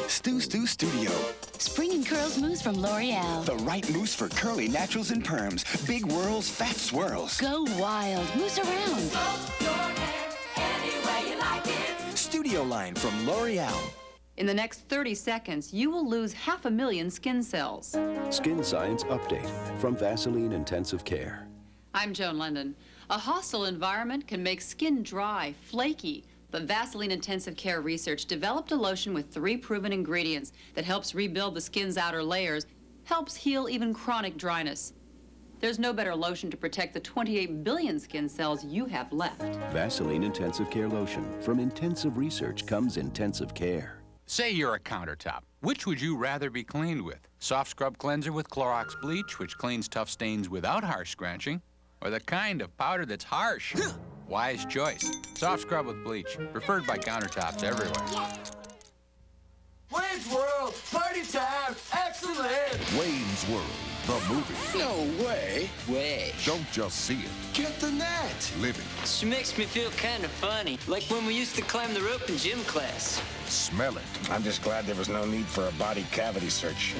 Stu Studio. Spring and Curls Mousse from L'Oreal. The right mousse for curly naturals and perms. Big whirls, fat swirls. Go wild. Mousse around. Sculpt your hair any way you like it. Studio line from L'Oreal. In the next 30 seconds, you will lose 500,000 skin cells. Skin Science Update from Vaseline Intensive Care. I'm Joan London. A hostile environment can make skin dry, flaky, but Vaseline Intensive Care Research developed a lotion with 3 proven ingredients that helps rebuild the skin's outer layers, helps heal even chronic dryness. There's no better lotion to protect the 28 billion skin cells you have left. Vaseline Intensive Care Lotion. From intensive research comes intensive care. Say you're a countertop. Which would you rather be cleaned with? Soft scrub cleanser with Clorox bleach, which cleans tough stains without harsh scratching? Or the kind of powder that's harsh? Wise choice. Soft scrub with bleach. Preferred by countertops everywhere. Wayne's World, party time, excellent! Wayne's World, the movie. No way. Don't just see it. Get the net. Live it. She makes me feel kind of funny, like when we used to climb the rope in gym class. Smell it. I'm just glad there was no need for a body cavity search.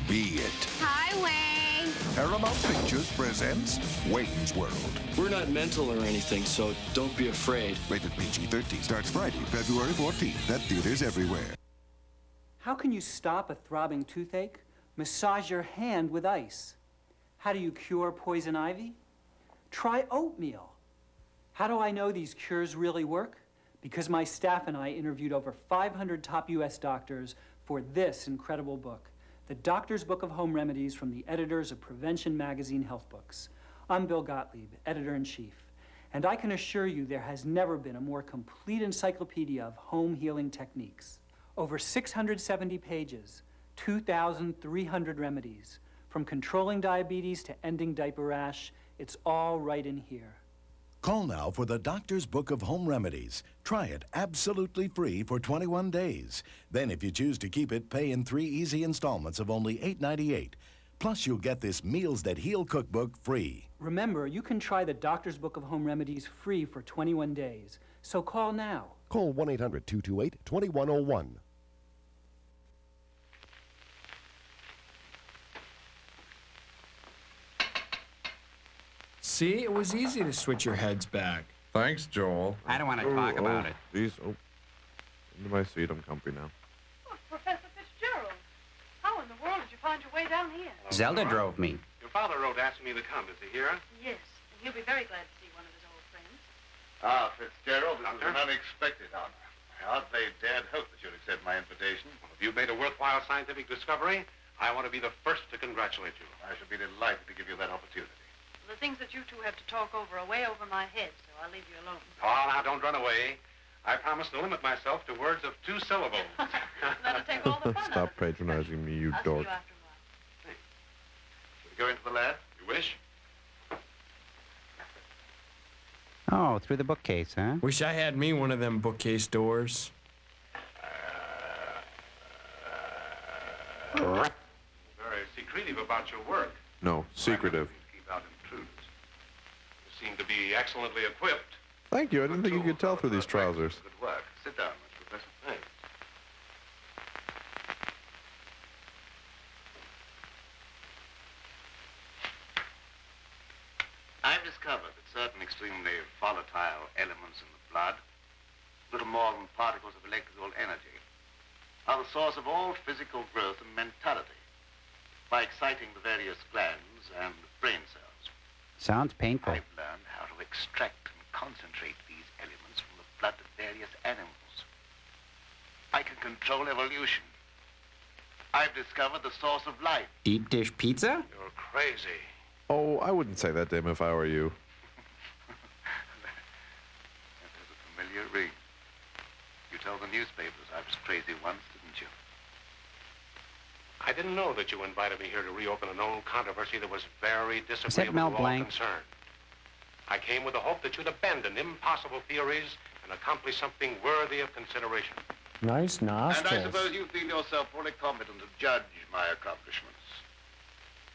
Be it. Hi, Wayne. Paramount Pictures presents Wayne's World. We're not mental or anything, so don't be afraid. Rated PG-13. Starts Friday, February 14th at theaters everywhere. How can you stop a throbbing toothache? Massage your hand with ice. How do you cure poison ivy? Try oatmeal. How do I know these cures really work? Because my staff and I interviewed over 500 top U.S. doctors for this incredible book, The Doctor's Book of Home Remedies from the editors of Prevention Magazine Health Books. I'm Bill Gottlieb, editor-in-chief, and I can assure you there has never been a more complete encyclopedia of home healing techniques. Over 670 pages, 2,300 remedies. From controlling diabetes to ending diaper rash, it's all right in here. Call now for the Doctor's Book of Home Remedies. Try it absolutely free for 21 days. Then if you choose to keep it, pay in 3 easy installments of only $8.98. Plus, you'll get this Meals That Heal cookbook free. Remember, you can try the Doctor's Book of Home Remedies free for 21 days. So call now. Call 1-800-228-2101. See, it was easy to switch your heads back. Thanks, Joel. I don't want to talk about it. Geez, into my seat. I'm comfy now. Oh, Professor Fitzgerald, how in the world did you find your way down here? Zelda drove me. Your father wrote asking me to come. Is he here? Yes, and he'll be very glad to see one of his old friends. Ah, Fitzgerald, this is an unexpected honor. I hardly dared hope that you'd accept my invitation. Well, if you've made a worthwhile scientific discovery, I want to be the first to congratulate you. I shall be delighted to give you that opportunity. The things that you two have to talk over are way over my head, so I'll leave you alone. Oh, now, don't run away. I promise to limit myself to words of 2 syllables. That'll take all the fun out Stop of it. patronizing me, you I'll see dork. you after a while. Should we go into the lab? You wish? Oh, through the bookcase, huh? Wish I had me one of them bookcase doors. Very secretive about your work. No, secretive. Keep out intruders. You seem to be excellently equipped. Thank you. I didn't think you could tell through these trousers. Good work. Sit down, Mr. Professor. Thanks. I've discovered that certain extremely volatile elements in the blood, little more than particles of electrical energy, are the source of all physical growth and mentality by exciting the various glands and brain cells. Sounds painful. I've learned how to extract and concentrate these elements from the blood of various animals. I can control evolution. I've discovered the source of life. Deep dish pizza? You're crazy. Oh, I wouldn't say that to him if I were you. That is a familiar ring. You told the newspapers I was crazy once, didn't you? I didn't know that you invited me here to reopen a known controversy that was very Is that disagreeable Mel to all Blanc? concerned. I came with the hope that you'd abandon impossible theories and accomplish something worthy of consideration. Nice And nostrils. I suppose you feel yourself fully competent to judge my accomplishments.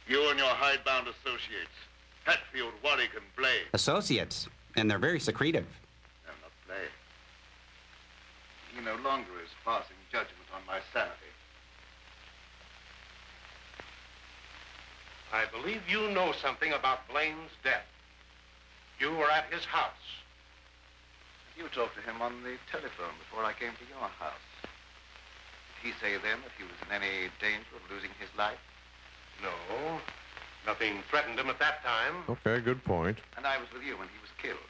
You and your hidebound associates, Hatfield, Warwick, and Blake. Associates. And they're very secretive. No, not Blake. He no longer is passing judgment on my sanity. I believe you know something about Blaine's death. You were at his house. You talked to him on the telephone before I came to your house. Did he say then that he was in any danger of losing his life? No. Nothing threatened him at that time. Okay, good point. And I was with you when he was killed.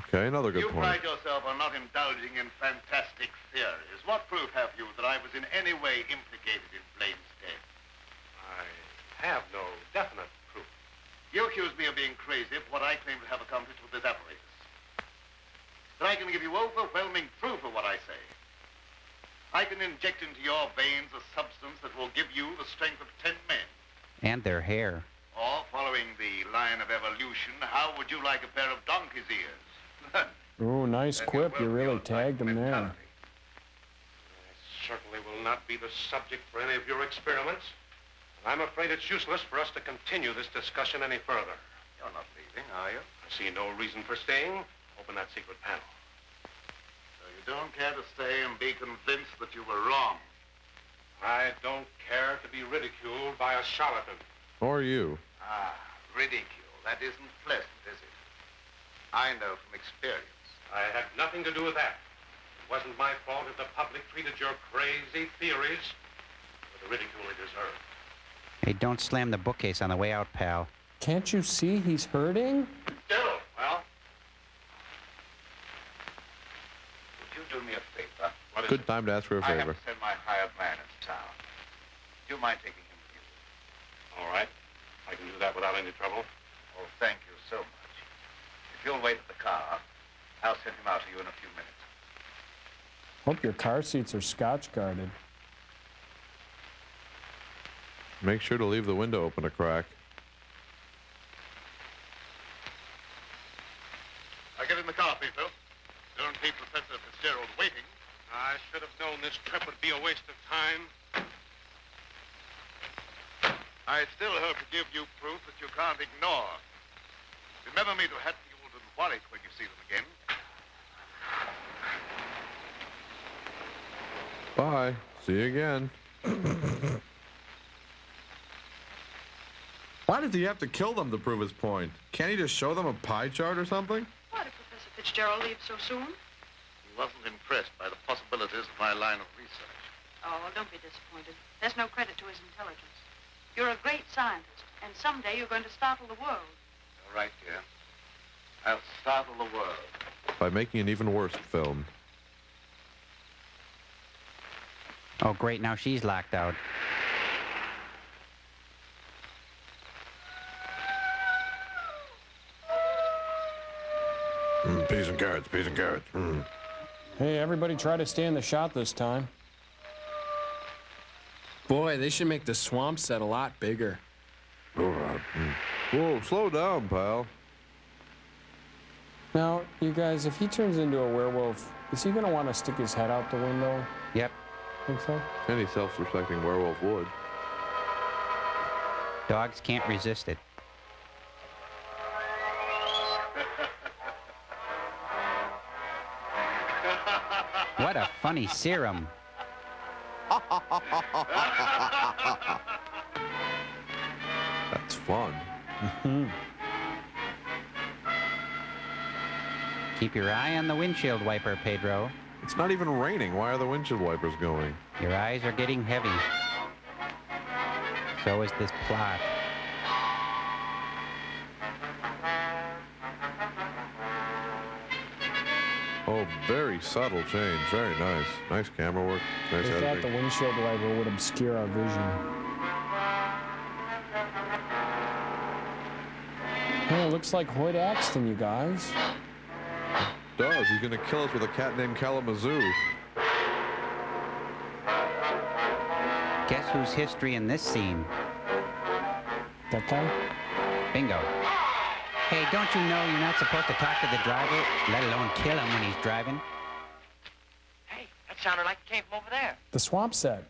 Okay, another good You point. pride yourself on not indulging in fantastic theories. What proof have you that I was in any way implicated in Blaine's death? I have no definite proof. You accuse me of being crazy for what I claim to have accomplished with this apparatus. But I can give you overwhelming proof of what I say. I can inject into your veins a substance that will give you the strength of 10 men. And their hair. Or, following the line of evolution, how would you like a pair of donkey's ears? Oh, nice quip. You really tagged him there. I certainly will not be the subject for any of your experiments. And I'm afraid it's useless for us to continue this discussion any further. You're not leaving, are you? I see no reason for staying. Open that secret panel. So you don't care to stay and be convinced that you were wrong? I don't care to be ridiculed by a charlatan. Or you. Ah, ridicule. That isn't pleasant, is it? I know from experience. I had nothing to do with that. It wasn't my fault if the public treated your crazy theories with the ridicule they deserved. Hey, don't slam the bookcase on the way out, pal. Can't you see he's hurting? Still, well. Would you do me a favor? Good time to ask for a I have favor. to send my hired man into town. Do you mind taking him with you? All right. I can do that without any trouble. Oh, thank you so much. If you'll wait at the car, I'll send him out to you in a few minutes. Hope your car seats are Scotch guarded. Make sure to leave the window open a crack. I'll get in the car, people. Don't keep Professor Fitzgerald waiting. I should have known this trip would be a waste of time. I still hope to give you proof that you can't ignore. Remember me to Hatfield and Warwick when you see them again. Bye. See you again. Why does he have to kill them to prove his point? Can't he just show them a pie chart or something? Why did Professor Fitzgerald leave so soon? He wasn't impressed by the possibilities of my line of research. Oh, well, don't be disappointed. There's no credit to his intelligence. You're a great scientist, and someday you're going to startle the world. You're right, dear. I'll startle the world. By making an even worse film. Oh, great. Now she's locked out. Peas and carrots, peas and carrots. Hey, everybody try to stay in the shot this time. Boy, they should make the swamp set a lot bigger. Whoa, slow down, pal. Now, you guys, if he turns into a werewolf, is he going to want to stick his head out the window? Yep. Think so? Any self-respecting werewolf would. Dogs can't resist it. What a funny serum. That's fun. Keep your eye on the windshield wiper, Pedro. It's not even raining. Why are the windshield wipers going? Your eyes are getting heavy. So is this plot. Oh, very subtle change. Very nice. Nice camera work. Nice We thought editing. the windshield wiper would obscure our vision. Hey, it looks like Hoyt Axton, you guys. Does. He's going to kill us with a cat named Kalamazoo. Guess whose history in this scene? That guy? Bingo. Hey, don't you know you're not supposed to talk to the driver, let alone kill him when he's driving? Hey, that sounded like it came from over there. The swamp set.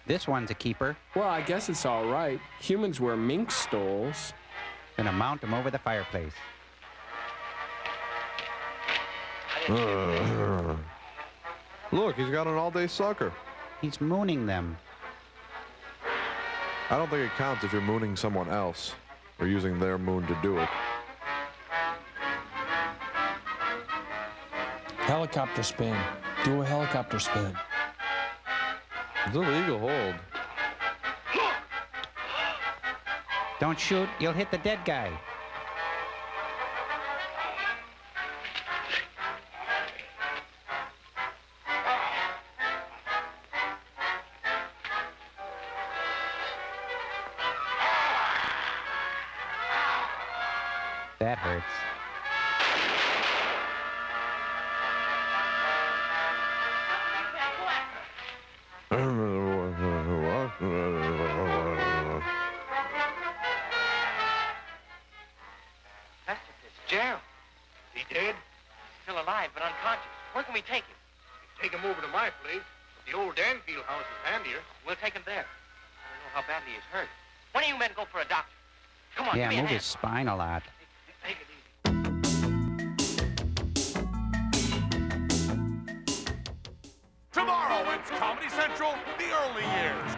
This one's a keeper. Well, I guess it's all right. Humans wear mink stoles. Gonna mount him over the fireplace. Look, he's got an all-day sucker. He's mooning them. I don't think it counts if you're mooning someone else or using their moon to do it. Helicopter spin. Do a helicopter spin. It's illegal hold. Don't shoot, you'll hit the dead guy. That hurts. Lester, it's Gerald. He dead? Still alive, but unconscious. Where can we take him? Take him over to my place. The old Danfield house is handier. We'll take him there. I don't know how badly he's hurt. When do you men go for a doctor? Come on, Yeah, give me a move hand. his spine a lot. Take it easy. Tomorrow it's Comedy Central, the early years.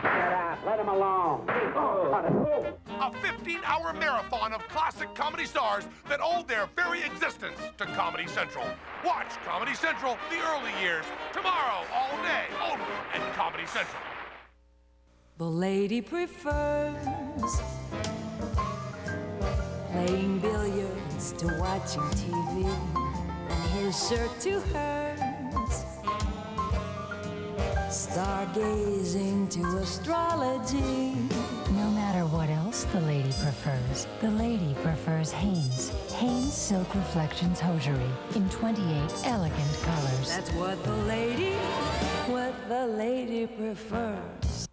Let him alone. A 15-hour marathon of classic comedy stars that owe their very existence to Comedy Central. Watch Comedy Central, the early years, tomorrow, all day, only at Comedy Central. The lady prefers playing billiards to watching TV, and his shirt to hers, stargazing to astrology. No matter what else the lady prefers Hanes. Hanes Silk Reflections Hosiery in 28 elegant colors. That's what the lady prefers.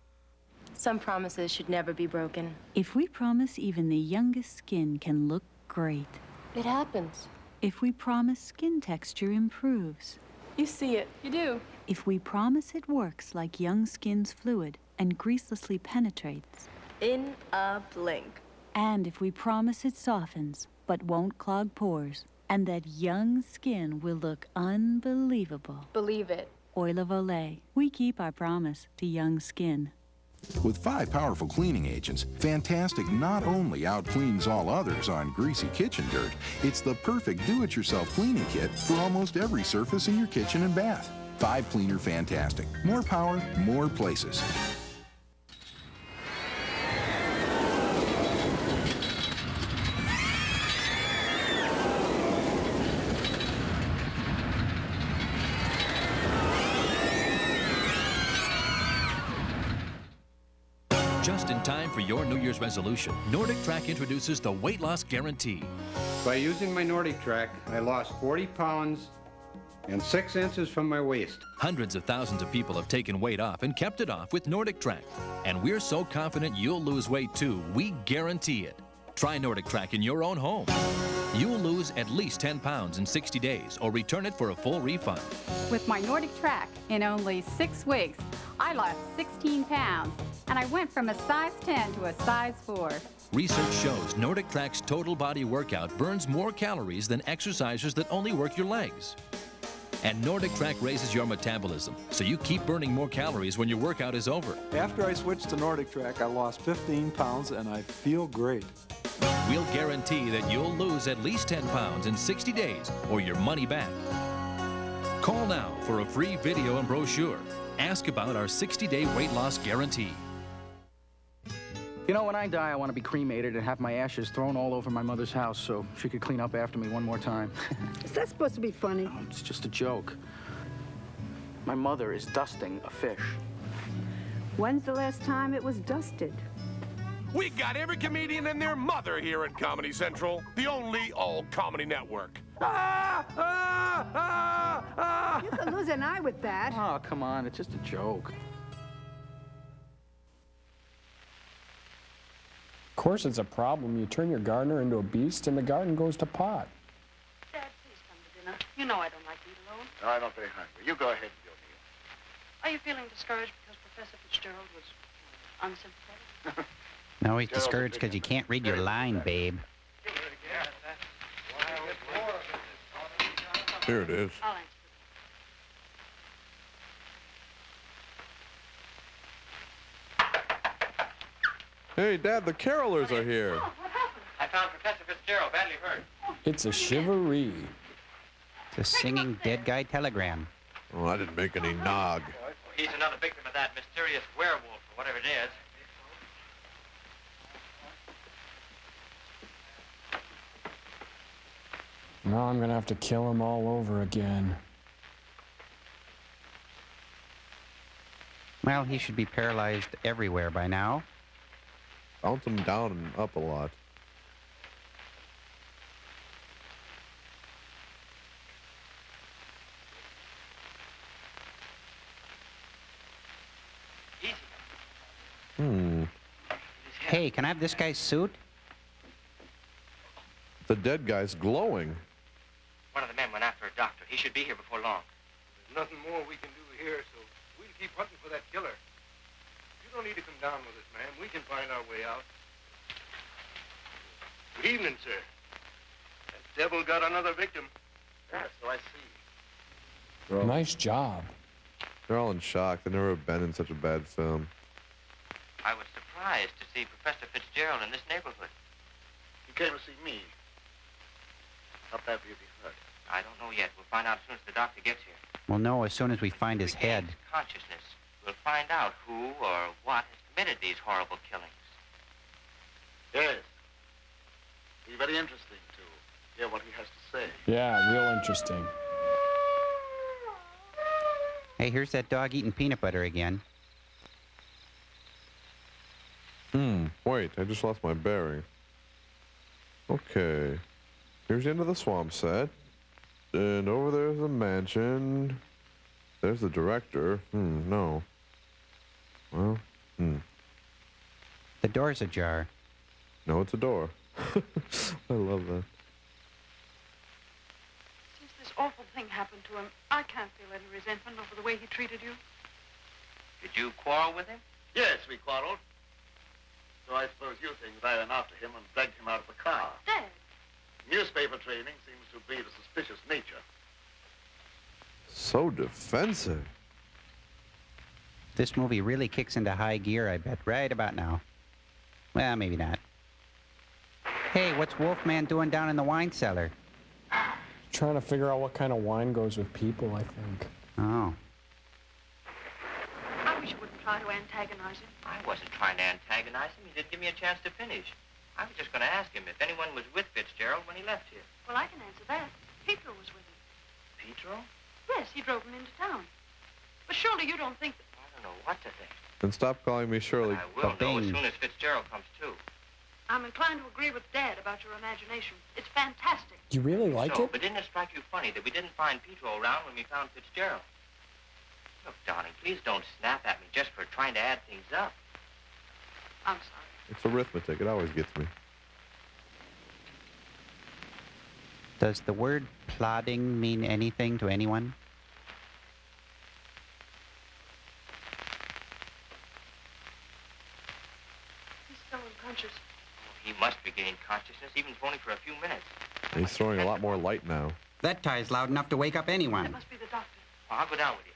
Some promises should never be broken. If we promise even the youngest skin can look great. It happens. If we promise skin texture improves. You see it. You do. If we promise it works like young skin's fluid and greaselessly penetrates. In a blink. And if we promise it softens but won't clog pores, and that young skin will look unbelievable. Believe it. Oil of Olay. We keep our promise to young skin. With 5 powerful cleaning agents, Fantastic not only outcleans all others on greasy kitchen dirt, it's the perfect do-it-yourself cleaning kit for almost every surface in your kitchen and bath. 5 Cleaner Fantastic. More power, more places. Just in time for your New Year's resolution. Nordic Track introduces the weight loss guarantee. By using my Nordic Track, I lost 40 pounds and 6 inches from my waist. Hundreds of thousands of people have taken weight off and kept it off with Nordic Track. And we're so confident you'll lose weight too, we guarantee it. Try Nordic Track in your own home. You'll lose at least 10 pounds in 60 days or return it for a full refund. With my Nordic Track, in only 6 weeks, I lost 16 pounds, and I went from a size 10 to a size 4. Research shows Nordic Track's total body workout burns more calories than exercises that only work your legs. And Nordic Track raises your metabolism, so you keep burning more calories when your workout is over. After I switched to Nordic Track, I lost 15 pounds, and I feel great. We'll guarantee that you'll lose at least 10 pounds in 60 days or your money back. Call now for a free video and brochure. Ask about our 60-day weight loss guarantee. You know, when I die, I want to be cremated and have my ashes thrown all over my mother's house so she could clean up after me one more time. Is that supposed to be funny? No, it's just a joke. My mother is dusting a fish. When's the last time it was dusted? We got every comedian and their mother here at Comedy Central, the only all-comedy network. You could lose an eye with that. Oh, come on, it's just a joke. Of course it's a problem. You turn your gardener into a beast and the garden goes to pot. Dad, please come to dinner. You know I don't like to eat alone. No, I'm not very hungry. You go ahead with your meal. Are you feeling discouraged because Professor Fitzgerald was unsympathetic? No, he's discouraged because you can't read your line, babe. Here it is. I'll answer. Hey, Dad, the carolers are here. What happened? I found Professor Fitzgerald badly hurt. It's a shivaree. It's a singing dead guy telegram. Oh, I didn't make any nog. He's another victim of that mysterious werewolf, or whatever it is. Now I'm gonna have to kill him all over again. Well, he should be paralyzed everywhere by now. Bounce him down and up a lot. Hey, can I have this guy's suit? The dead guy's glowing. One of the men went after a doctor. He should be here before long. There's nothing more we can do here, so we'll keep hunting for that killer. You don't need to come down with us, ma'am. We can find our way out. Good evening, sir. That devil got another victim. Yeah, so I see. Nice job. They're all in shock. They've never been in such a bad film. I was surprised to see Professor Fitzgerald in this neighborhood. He came to see me. How badly is he hurt? I don't know yet. We'll find out as soon as the doctor gets here. We'll know as soon as we find his head. Consciousness. We'll find out who or what has committed these horrible killings. Yes. It'll be very interesting to hear what he has to say. Yeah, real interesting. Hey, here's that dog eating peanut butter again. Wait, I just lost my bearing. Okay. Here's the end of the swamp set. And over there's the mansion. There's the director. No. Well, The door's ajar. No, it's a door. I love that. Since this awful thing happened to him, I can't feel any resentment over the way he treated you. Did you quarrel with him? Yes, we quarreled. So I suppose you think I ran after him and dragged him out of the car. Dad. Newspaper training seems to breed a suspicious nature. So defensive. This movie really kicks into high gear, I bet, right about now. Well, maybe not. Hey, what's Wolfman doing down in the wine cellar? Trying to figure out what kind of wine goes with people, I think. Oh. I wish you wouldn't try to antagonize him. I wasn't trying to antagonize him. He didn't give me a chance to finish. I was just going to ask him if anyone was with Fitzgerald when he left here. Well, I can answer that. Petro was with him. Petro? Yes, he drove him into town. But surely you don't think that... I don't know what to think. And stop calling me Shirley. I will know as soon as Fitzgerald comes too. I'm inclined to agree with Dad about your imagination. It's fantastic. You really like it? But didn't it strike you funny that we didn't find Petro around when we found Fitzgerald? Look, darling, please don't snap at me just for trying to add things up. I'm sorry. It's arithmetic. It always gets me. Does the word plodding mean anything to anyone? He's still unconscious. He must regain consciousness, even if only for a few minutes. He's throwing a lot more light now. That tie's loud enough to wake up anyone. That must be the doctor. Well, I'll go down with you.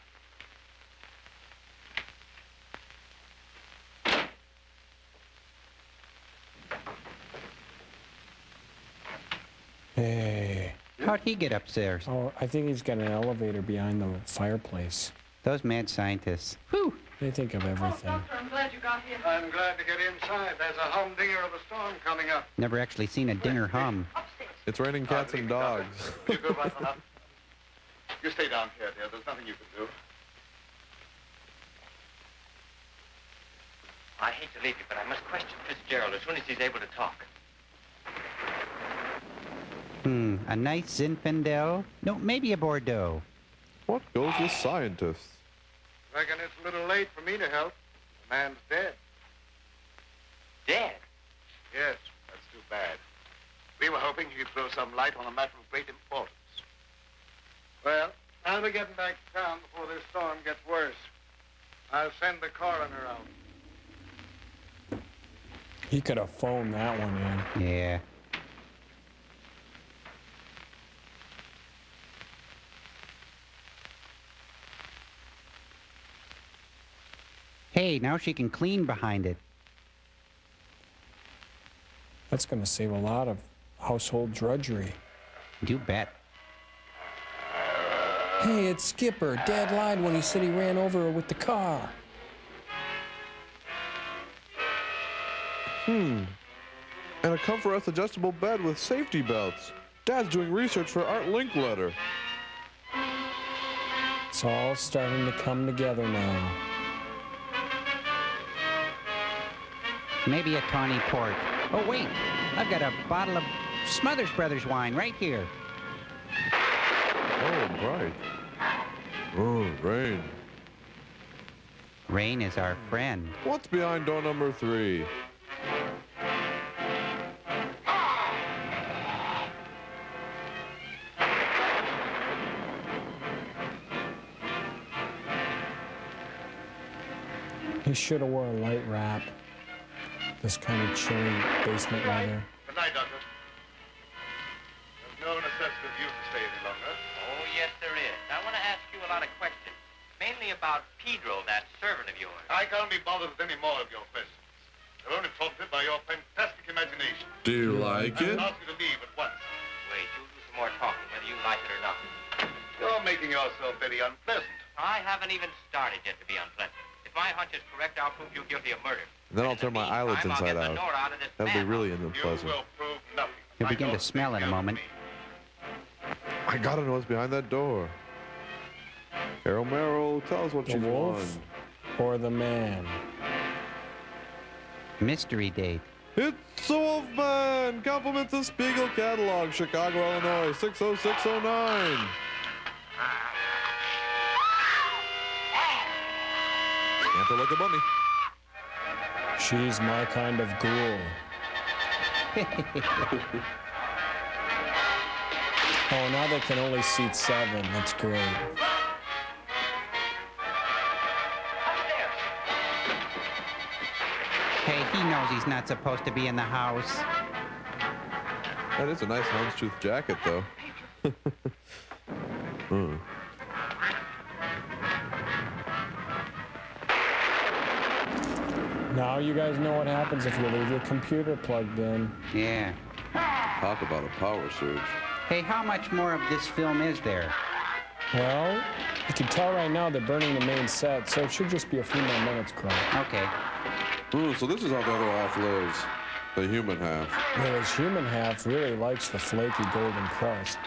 Hey. How'd he get upstairs? Oh, I think he's got an elevator behind the fireplace. Those mad scientists. Whew. They think of everything. Doctor, I'm glad you got here. I'm glad to get inside. There's a humdinger of a storm coming up. Never actually seen a dinger hum. It's raining cats and dogs. You go right on up. You stay down here, dear. There's nothing you can do. I hate to leave you, but I must question Fitzgerald as soon as he's able to talk. A nice Zinfandel? No, maybe a Bordeaux. What goes with scientists? Reckon it's a little late for me to help. The man's dead. Dead? Yes, that's too bad. We were hoping you could throw some light on a matter of great importance. Well, I'll be getting back to town before this storm gets worse. I'll send the coroner out. He could have phoned that one in. Yeah. Hey, now she can clean behind it. That's going to save a lot of household drudgery. You bet. Hey, it's Skipper. Dad lied when he said he ran over her with the car. And a Comfort adjustable bed with safety belts. Dad's doing research for Art Linkletter. It's all starting to come together now. Maybe a tawny port. Oh, wait. I've got a bottle of Smothers Brothers wine right here. Oh, bright. Oh, rain. Rain is our friend. What's behind door number 3? He should have wore a light wrap. This kind of chilly basement weather. Good night, Doctor. There's no necessity for you to stay any longer. Oh, yes, there is. I want to ask you a lot of questions, mainly about Pedro, that servant of yours. I can't be bothered with any more of your questions. They're only prompted by your fantastic imagination. Do you like it? I'll ask you to leave at once. Wait, you'll do some more talking, whether you like it or not. You're making yourself very unpleasant. I haven't even started yet to be unpleasant. If my hunch is correct, I'll prove you guilty of murder. And then I'll turn my eyelids I'll get inside the out. Nora out of this That'll be madhouse. really unpleasant. You will prove nothing. You'll begin to smell in a moment. I gotta know what's behind that door. Carol Merrill, tell us what The she's wolf won. or the man? Mystery date. It's the Wolfman! Compliments the Spiegel catalog, Chicago, Illinois, 60609. Scamper like a bunny. She's my kind of ghoul. Oh, now they can only seat 7. That's great. Hey, he knows he's not supposed to be in the house. That is a nice houndstooth jacket, though. Now you guys know what happens if you leave your computer plugged in. Yeah. Talk about a power surge. Hey, how much more of this film is there? Well, you can tell right now they're burning the main set, so it should just be a few more minutes, Crow. Okay. So this is how the other half lives. The human half. Well, his human half really likes the flaky golden crust,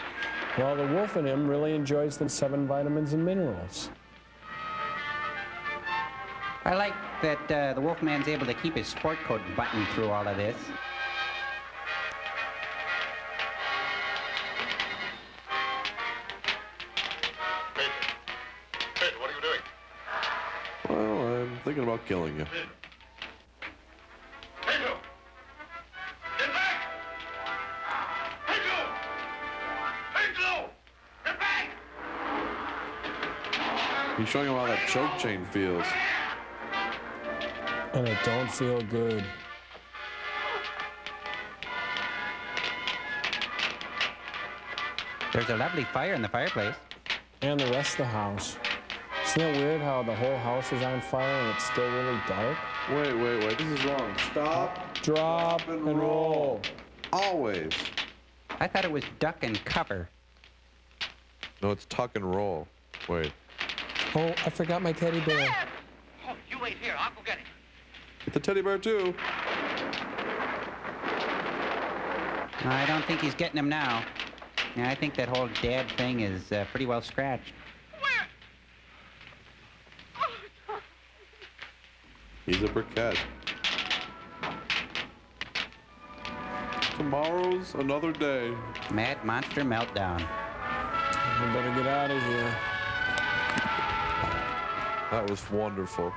while the wolf in him really enjoys the 7 vitamins and minerals. I like that the Wolfman's able to keep his sport coat buttoned through all of this. Pedro, what are you doing? Well, I'm thinking about killing you. Pedro! Get back! Pedro! Pedro! Get back! He's showing him how that choke chain feels. And it don't feel good. There's a lovely fire in the fireplace. And the rest of the house. Isn't it weird how the whole house is on fire and it's still really dark? Wait, this is wrong. Stop, drop, and roll. Always. I thought it was duck and cover. No, it's tuck and roll. Wait. Oh, I forgot my teddy bear. Oh, you wait here. I'll go get him. Get the teddy bear, too. I don't think he's getting him now. Yeah, I think that whole dad thing is pretty well scratched. He's a briquette. Tomorrow's another day. Mad Monster Meltdown. We better get out of here. That was wonderful.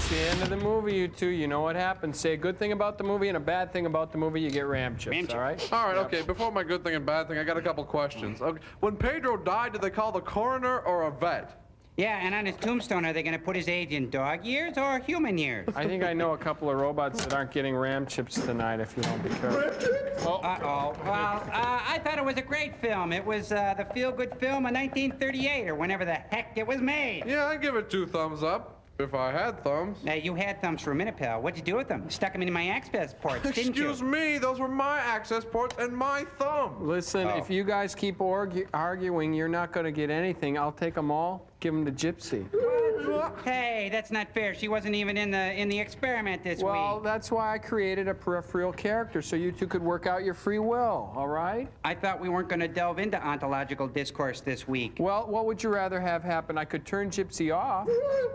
The end of the movie, you two. You know what happens. Say a good thing about the movie and a bad thing about the movie, you get ram chips, all right? All right, okay. Before my good thing and bad thing, I got a couple questions. Okay. When Pedro died, did they call the coroner or a vet? Yeah, and on his tombstone, are they going to put his age in dog years or human years? I think I know a couple of robots that aren't getting ram chips tonight if you don't be careful. Uh-oh. Well, I thought it was a great film. It was the feel-good film of 1938 or whenever the heck it was made. Yeah, I'd give it 2 thumbs up. If I had thumbs. Now, you had thumbs for a minute, pal. What'd you do with them? Stuck them into my access ports, didn't you? Excuse me, those were my access ports and my thumb. Listen, if you guys keep arguing, you're not going to get anything. I'll take them all, give them to Gypsy. Hey, that's not fair. She wasn't even in the experiment this week. Well, that's why I created a peripheral character, so you two could work out your free will, all right? I thought we weren't going to delve into ontological discourse this week. Well, what would you rather have happen? I could turn Gypsy off,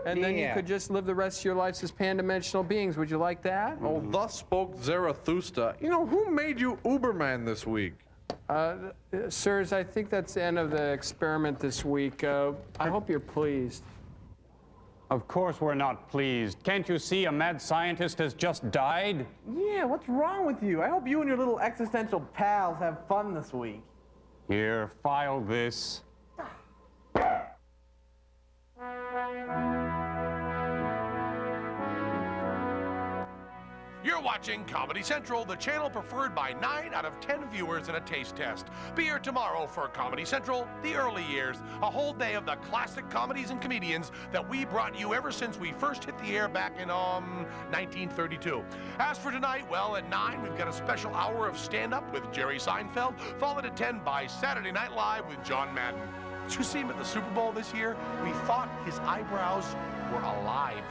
and then you could just live the rest of your lives as pan-dimensional beings. Would you like that? Oh, thus spoke Zarathustra. You know, who made you Uberman this week? Sirs, I think that's the end of the experiment this week. I hope you're pleased. Of course we're not pleased. Can't you see a mad scientist has just died? Yeah, what's wrong with you? I hope you and your little existential pals have fun this week. Here, file this. You're watching Comedy Central, the channel preferred by 9 out of 10 viewers in a taste test. Be here tomorrow for Comedy Central, The Early Years, a whole day of the classic comedies and comedians that we brought you ever since we first hit the air back in, 1932. As for tonight, well, at 9, we've got a special hour of stand-up with Jerry Seinfeld, followed at 10 by Saturday Night Live with John Madden. Did you see him at the Super Bowl this year? We thought his eyebrows were alive.